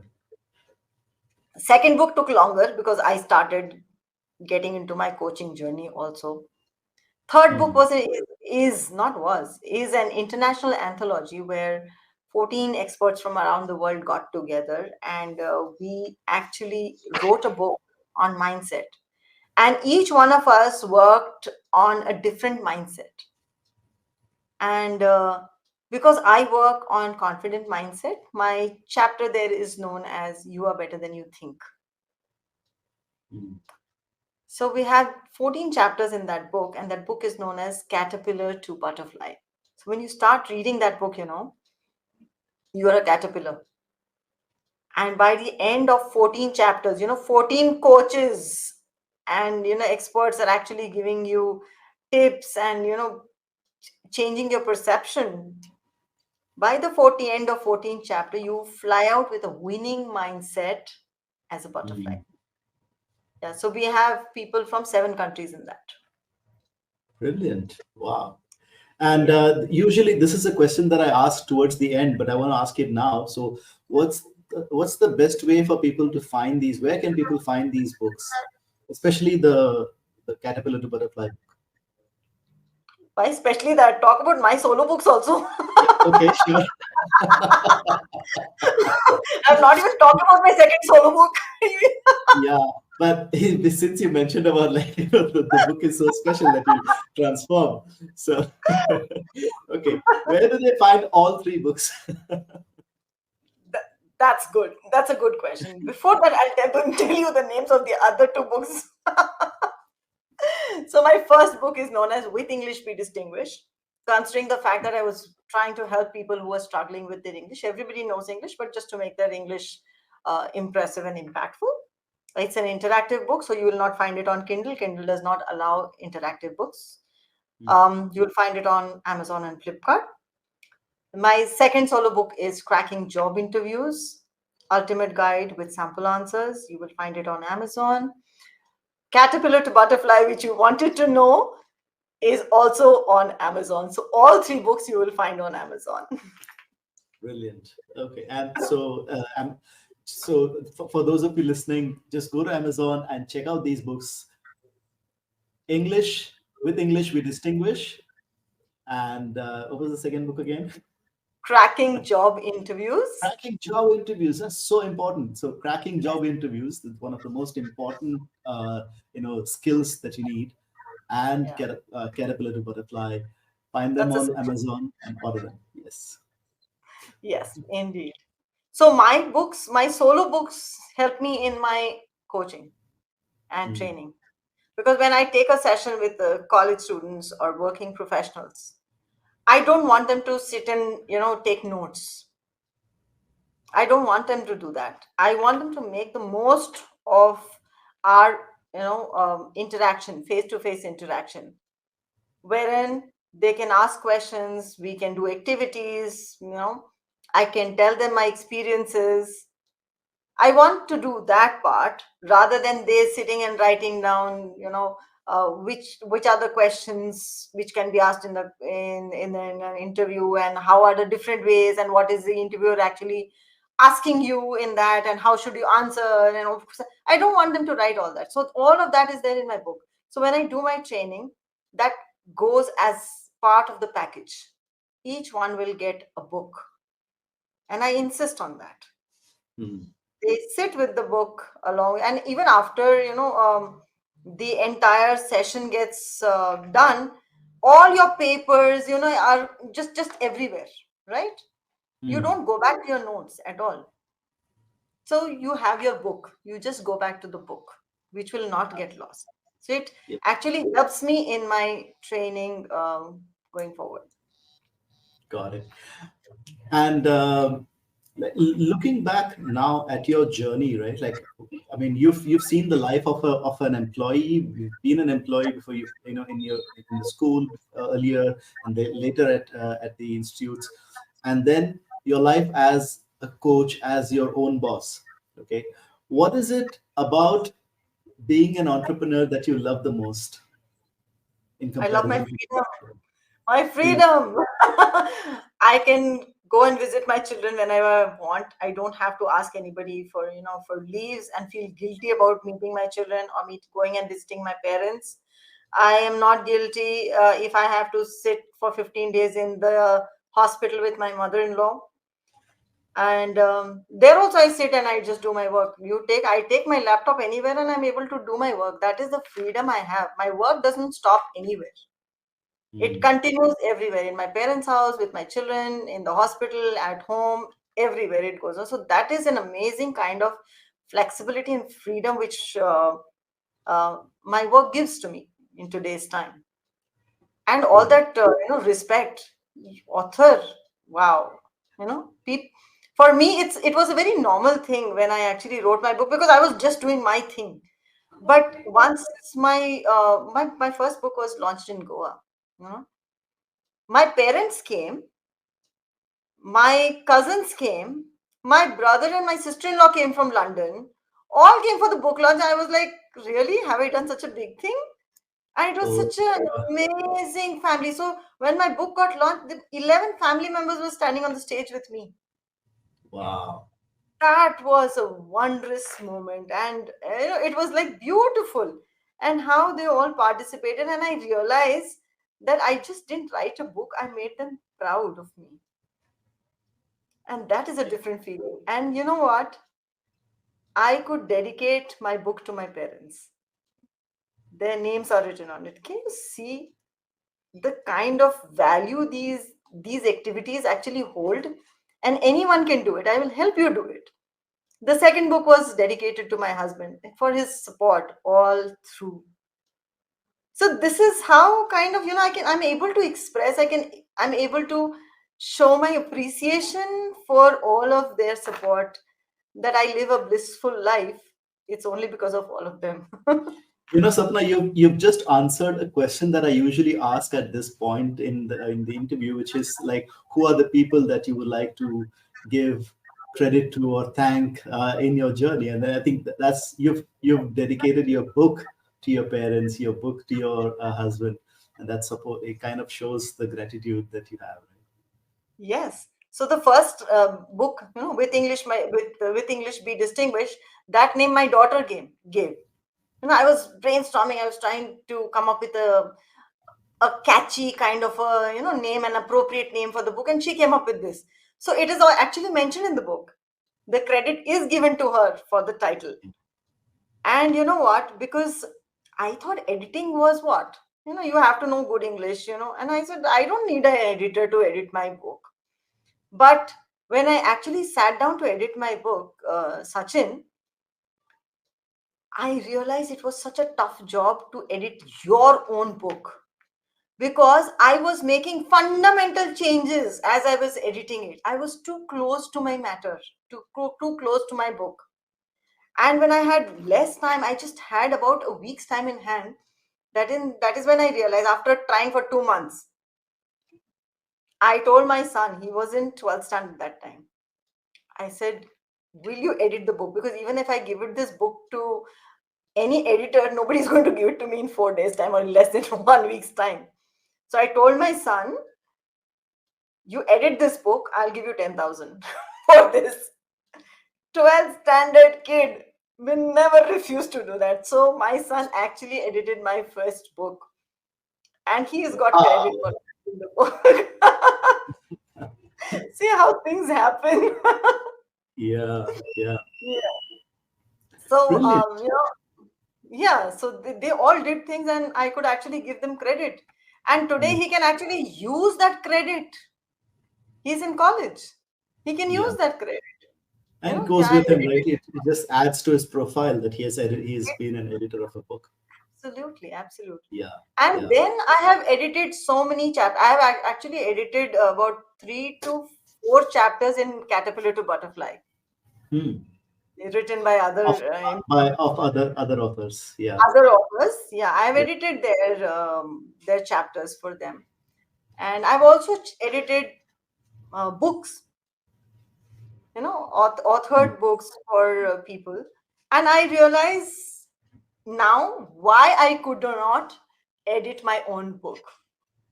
[SPEAKER 2] Second book took longer because I started getting into my coaching journey also. Third book
[SPEAKER 1] Mhm.
[SPEAKER 2] is an international anthology where 14 experts from around the world got together, and we actually wrote a book on mindset. And each one of us worked on a different mindset. And because I work on confident mindset, my chapter there is known as You Are Better Than You Think.
[SPEAKER 1] Mhm.
[SPEAKER 2] So we have 14 chapters in that book, and that book is known as Caterpillar to Butterfly. So when you start reading that book, you are a caterpillar. And by the end of 14 chapters, 14 coaches and experts are actually giving you tips and changing your perception. By the end of 14th chapter, you fly out with a winning mindset as a butterfly.
[SPEAKER 1] Mhm.
[SPEAKER 2] Yeah, so we have people from 7 countries in that.
[SPEAKER 1] Brilliant. Wow. And
[SPEAKER 2] Yeah.
[SPEAKER 1] usually, this is a question that I ask towards the end, but I want to ask it now. So, what's the best way for people to find these? Where can people find these books, especially the Caterpillar to Butterfly?
[SPEAKER 2] Why especially that? Talk about my solo books also.
[SPEAKER 1] Okay, sure.
[SPEAKER 2] I'm not even talking about my second solo book.
[SPEAKER 1] Yeah, but since you mentioned about like the book is so special that you transform. So, okay, where do they find all three books?
[SPEAKER 2] That's good. That's a good question. Before that, tell you the names of the other two books. So my first book is known as With English Be Distinguished, considering the fact that I was trying to help people who are struggling with their English. Everybody knows English, but just to make their English impressive and impactful. It's an interactive book, so you will not find it on Kindle. Kindle does not allow interactive books. You'll find it on Amazon and Flipkart. My second solo book is Cracking Job Interviews, Ultimate Guide with Sample Answers. You will find it on Amazon. Caterpillar to Butterfly, which you wanted to know, is also on Amazon. So all three books you will find on Amazon.
[SPEAKER 1] Brilliant. Okay, and so for those of you listening, just go to Amazon and check out these books. English with English we distinguish, and what was the second book again?
[SPEAKER 2] Cracking job interviews.
[SPEAKER 1] Cracking job interviews. That's so important. So cracking job interviews is one of the most important skills that you need. And
[SPEAKER 2] Yeah,
[SPEAKER 1] Caterpillar to Butterfly. Find them
[SPEAKER 2] that's a
[SPEAKER 1] on
[SPEAKER 2] switch.
[SPEAKER 1] Amazon and order them. Yes.
[SPEAKER 2] Yes, indeed. So my books, my solo books help me in my coaching and
[SPEAKER 1] Mm.
[SPEAKER 2] training. Because when I take a session with college students or working professionals, I don't want them to sit and, take notes. I don't want them to do that. I want them to make the most of our, interaction, face-to-face interaction, wherein they can ask questions, we can do activities, I can tell them my experiences. I want to do that part rather than they sitting and writing down, which are the questions which can be asked in an interview, and how are the different ways, and what is the interviewer actually asking you in that, and how should you answer, I don't want them to write all that. So all of that is there in my book. So when I do my training, that goes as part of the package. Each one will get a book, and I insist on that.
[SPEAKER 1] Mm.
[SPEAKER 2] They sit with the book along, and even after the entire session gets done, all your papers are just everywhere, right? You
[SPEAKER 1] Mm.
[SPEAKER 2] don't go back to your notes at all. So you have your book, you just go back to the book, which will not get lost. So it
[SPEAKER 1] Yeah,
[SPEAKER 2] actually helps me in my training, going forward.
[SPEAKER 1] got it. And looking back now at your journey, right? Like, I mean, you've seen the life of an employee. You've been an employee before, in the school earlier, and then later at the institutes, and then your life as a coach, as your own boss. Okay, what is it about being an entrepreneur that you love the most in
[SPEAKER 2] I love my
[SPEAKER 1] comparison to
[SPEAKER 2] freedom. My
[SPEAKER 1] freedom?
[SPEAKER 2] freedom. I can go and visit my children whenever I want. I don't have to ask anybody for leaves and feel guilty about meeting my children or going and visiting my parents. I am not guilty if I have to sit for 15 days in the hospital with my mother-in-law. And there also I sit and I just do my work. I take my laptop anywhere and I'm able to do my work. That is the freedom I have. My work doesn't stop anywhere. It
[SPEAKER 1] Mm.
[SPEAKER 2] continues everywhere, in my parents' house, with my children, in the hospital, at home, everywhere it goes on. So that is an amazing kind of flexibility and freedom which my work gives to me in today's time. And all
[SPEAKER 1] Right.
[SPEAKER 2] that, respect, author, wow, people. For me, it was a very normal thing when I actually wrote my book, because I was just doing my thing. But once my first book was launched in Goa, you know, my parents came, my cousins came, my brother and my sister-in-law came from London, all came for the book launch. I was like, really? Have I done such a big thing? And it was
[SPEAKER 1] Oh,
[SPEAKER 2] such an amazing family. So when my book got launched, the 11 family members were standing on the stage with me.
[SPEAKER 1] wow.
[SPEAKER 2] That was a wondrous moment. And it was like beautiful. And how they all participated. And I realized that I just didn't write a book, I made them proud of me. And that is a different feeling. And you know what? I could dedicate my book to my parents. Their names are written on it. Can you see the kind of value these activities actually hold? And anyone can do it. I will help you do it. The second book was dedicated to my husband for his support all through. So this is how kind of, I'm able to express, I'm able to show my appreciation for all of their support, that I live a blissful life. It's only because of all of them.
[SPEAKER 1] Sapna, you've just answered a question that I usually ask at this point in the interview, which is like, who are the people that you would like to give credit to or thank in your journey? And then I think that's you've dedicated your book to your parents, your book to your husband, and that support, it kind of shows the gratitude that you have.
[SPEAKER 2] Yes. So the first book, with English, with English be distinguished, that name my daughter gave. I was brainstorming. I was trying to come up with a catchy kind of a name, an appropriate name for the book, and she came up with this. So it is all actually mentioned in the book. The credit is given to her for the title. And you know what? Because I thought editing was what? You have to know good English, And I said, I don't need an editor to edit my book. But when I actually sat down to edit my book, Sachin, I realized it was such a tough job to edit your own book, because I was making fundamental changes as I was editing it. I was too close to my matter, too close to my book. And when I had less time, I just had about a week's time in hand. That is when I realized, after trying for 2 months, I told my son, he was in 12th standard that time. I said, will you edit the book? Because even if I give it this book to any editor, nobody's going to give it to me in 4 days' time or less than 1 week's time. So I told my son, you edit this book, I'll give you 10,000 for this. 12th standard kid will never refuse to do that. So my son actually edited my first book, and he's got credit for
[SPEAKER 1] Wow.
[SPEAKER 2] the book. See how things happen.
[SPEAKER 1] Yeah, yeah.
[SPEAKER 2] Yeah. So
[SPEAKER 1] Brilliant.
[SPEAKER 2] yeah. So they all did things, and I could actually give them credit. And today
[SPEAKER 1] Mm,
[SPEAKER 2] he can actually use that credit. He's in college. He can
[SPEAKER 1] yeah.
[SPEAKER 2] use that credit.
[SPEAKER 1] And it goes
[SPEAKER 2] Yeah,
[SPEAKER 1] with him, right? It just adds to his profile that he's been an editor of a book.
[SPEAKER 2] absolutely, absolutely.
[SPEAKER 1] Yeah,
[SPEAKER 2] And
[SPEAKER 1] yeah.
[SPEAKER 2] then I have edited so many chapters. I have actually edited about 3 to 4 chapters in Caterpillar to Butterfly,
[SPEAKER 1] Hmm.
[SPEAKER 2] written by
[SPEAKER 1] Of
[SPEAKER 2] other
[SPEAKER 1] of other authors. Yeah,
[SPEAKER 2] other authors. Yeah, I've
[SPEAKER 1] yeah.
[SPEAKER 2] edited their chapters for them, and I've also edited books.
[SPEAKER 1] Hmm.
[SPEAKER 2] Authored books for people, and I realize now why I could not edit my own book.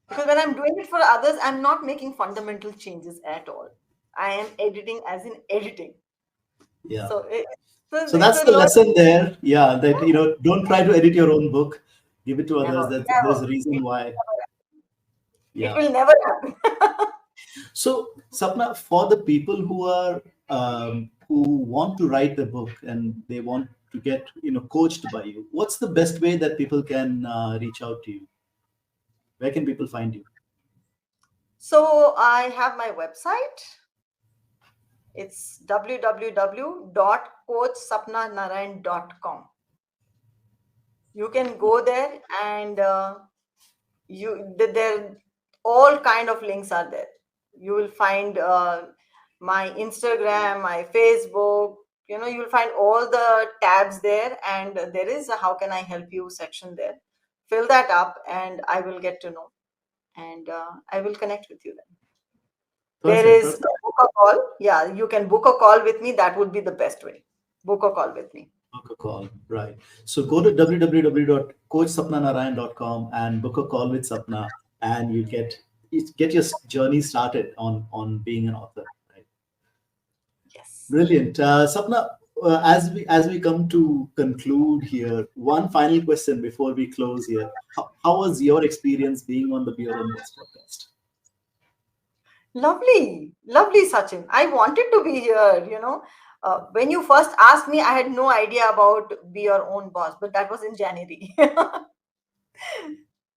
[SPEAKER 2] Because when I'm doing it for others, I'm not making fundamental changes at all. I am editing as in editing.
[SPEAKER 1] Yeah.
[SPEAKER 2] So,
[SPEAKER 1] So
[SPEAKER 2] it's
[SPEAKER 1] that's
[SPEAKER 2] a
[SPEAKER 1] the
[SPEAKER 2] learn.
[SPEAKER 1] lesson there. Yeah, that don't try to edit your own book. Give it to others.
[SPEAKER 2] Never,
[SPEAKER 1] That
[SPEAKER 2] never.
[SPEAKER 1] there's a reason why.
[SPEAKER 2] It
[SPEAKER 1] Yeah.
[SPEAKER 2] will never happen.
[SPEAKER 1] So, Sapna, for the people who are who want to write the book and they want to get coached by you, what's the best way that people can reach out to you? Where can people find you?
[SPEAKER 2] So, I have my website. It's www.coachsapnanarayan.com. You can go there, and there all kind of links are there. You will find my Instagram, my Facebook. You'll find all the tabs there, and there is a how can I help you section there. Fill that up, and I will get to know, and I will connect with you then. There
[SPEAKER 1] Perfect,
[SPEAKER 2] is
[SPEAKER 1] perfect.
[SPEAKER 2] a book a call. Yeah, you can book a call with me. That would be the best way. Book a call with me.
[SPEAKER 1] Book a call, right? So go to www.coachsapnanarayan.com and book a call with Sapna, and you get your journey started on being an author. Right?
[SPEAKER 2] Yes.
[SPEAKER 1] Brilliant, Sapna. As we come to conclude here, one final question before we close here. How was your experience being on the Be Your Own Boss podcast?
[SPEAKER 2] Lovely, lovely, Sachin. I wanted to be here. When you first asked me, I had no idea about Be Your Own Boss, but that was in January.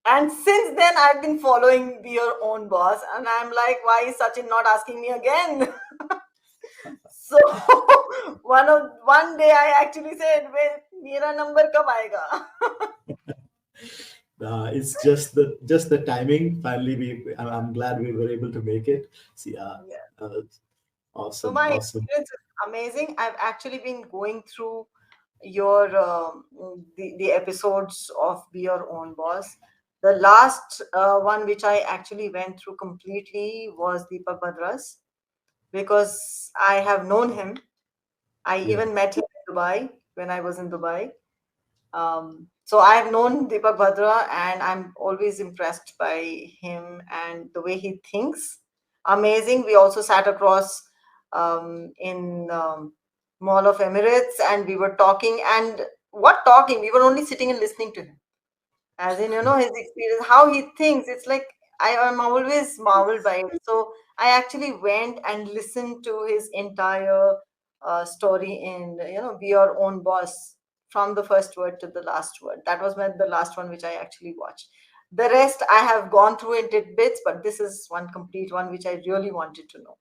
[SPEAKER 2] And since then, I've been following Be Your Own Boss, and I'm like, why is Sachin not asking me again? So one day I actually said, "Wait, मेरा number कब आएगा?"
[SPEAKER 1] It's just the timing. Finally, I'm glad we were able to make it. See,
[SPEAKER 2] Yeah.
[SPEAKER 1] uh,
[SPEAKER 2] So
[SPEAKER 1] awesome,
[SPEAKER 2] my
[SPEAKER 1] awesome.
[SPEAKER 2] experience is amazing. I've actually been going through your the episodes of Be Your Own Boss. The last one which I actually went through completely was Deepak Badras, because I have known him. I
[SPEAKER 1] Yeah,
[SPEAKER 2] even met him in Dubai when I was in Dubai. So I have known Deepak Bhadra, and I'm always impressed by him and the way he thinks. Amazing. We also sat across in Mall of Emirates, and we were talking. And what talking? We were only sitting and listening to him, as in, his experience, how he thinks. It's like I am always marveled by it. So I actually went and listened to his entire story in, Be Your Own Boss, from the first word to the last word. That was the last one which I actually watched. The rest I have gone through in tidbits, but this is one complete one which I really wanted to know,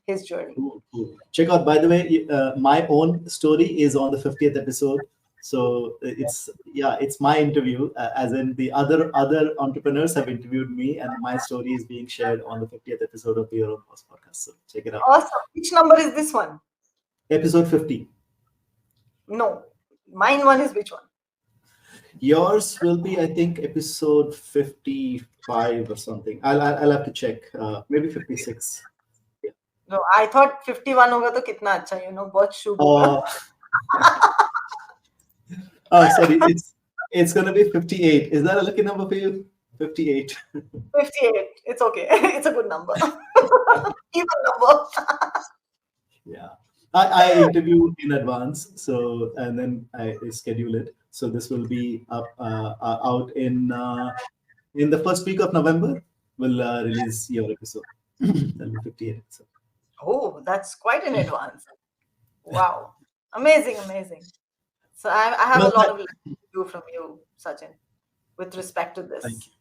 [SPEAKER 2] his journey.
[SPEAKER 1] Cool, cool. Check out, by the way, my own story is on the 50th episode. So it's my interview, as in the other entrepreneurs have interviewed me, and my story is being shared on the 50th episode of the Your Own Boss podcast. So check it out.
[SPEAKER 2] Awesome. Which number is this one?
[SPEAKER 1] Episode 50.
[SPEAKER 2] No, mine one is which one?
[SPEAKER 1] Yours will be, I think, episode 55 or something. I'll have to check. Maybe 56.
[SPEAKER 2] No, I thought 51 होगा तो कितना अच्छा, बहुत शुभ होगा.
[SPEAKER 1] Oh, sorry, it's gonna be 58. Is that a lucky number for you? 58.
[SPEAKER 2] 58. It's okay. It's a good number. Even number.
[SPEAKER 1] Yeah. I interview in advance, so and then I schedule it. So this will be up out in the first week of November. We'll release your episode. That'll be 58. So.
[SPEAKER 2] Oh, that's quite in advance. Wow. Amazing, amazing. So I have a lot of to do from you, Sachin, with respect to this.
[SPEAKER 1] Thank you.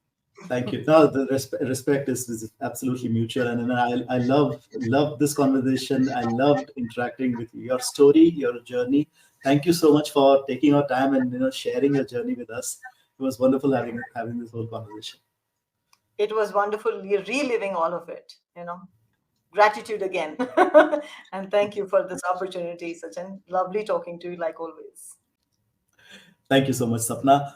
[SPEAKER 1] Thank you. No, the respect is absolutely mutual, and I love this conversation. I loved interacting with you. Your story, your journey. Thank you so much for taking our time and sharing your journey with us. It was wonderful having this whole conversation.
[SPEAKER 2] It was wonderful reliving all of it. Gratitude again, and thank you for this opportunity, Sachin. Lovely talking to you, like always.
[SPEAKER 1] Thank you so much, Sapna.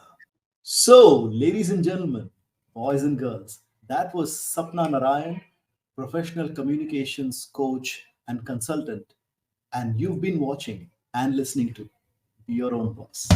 [SPEAKER 1] So, ladies and gentlemen, boys and girls, that was Sapna Narayan, professional communications coach and consultant. And you've been watching and listening to Be Your Own Boss.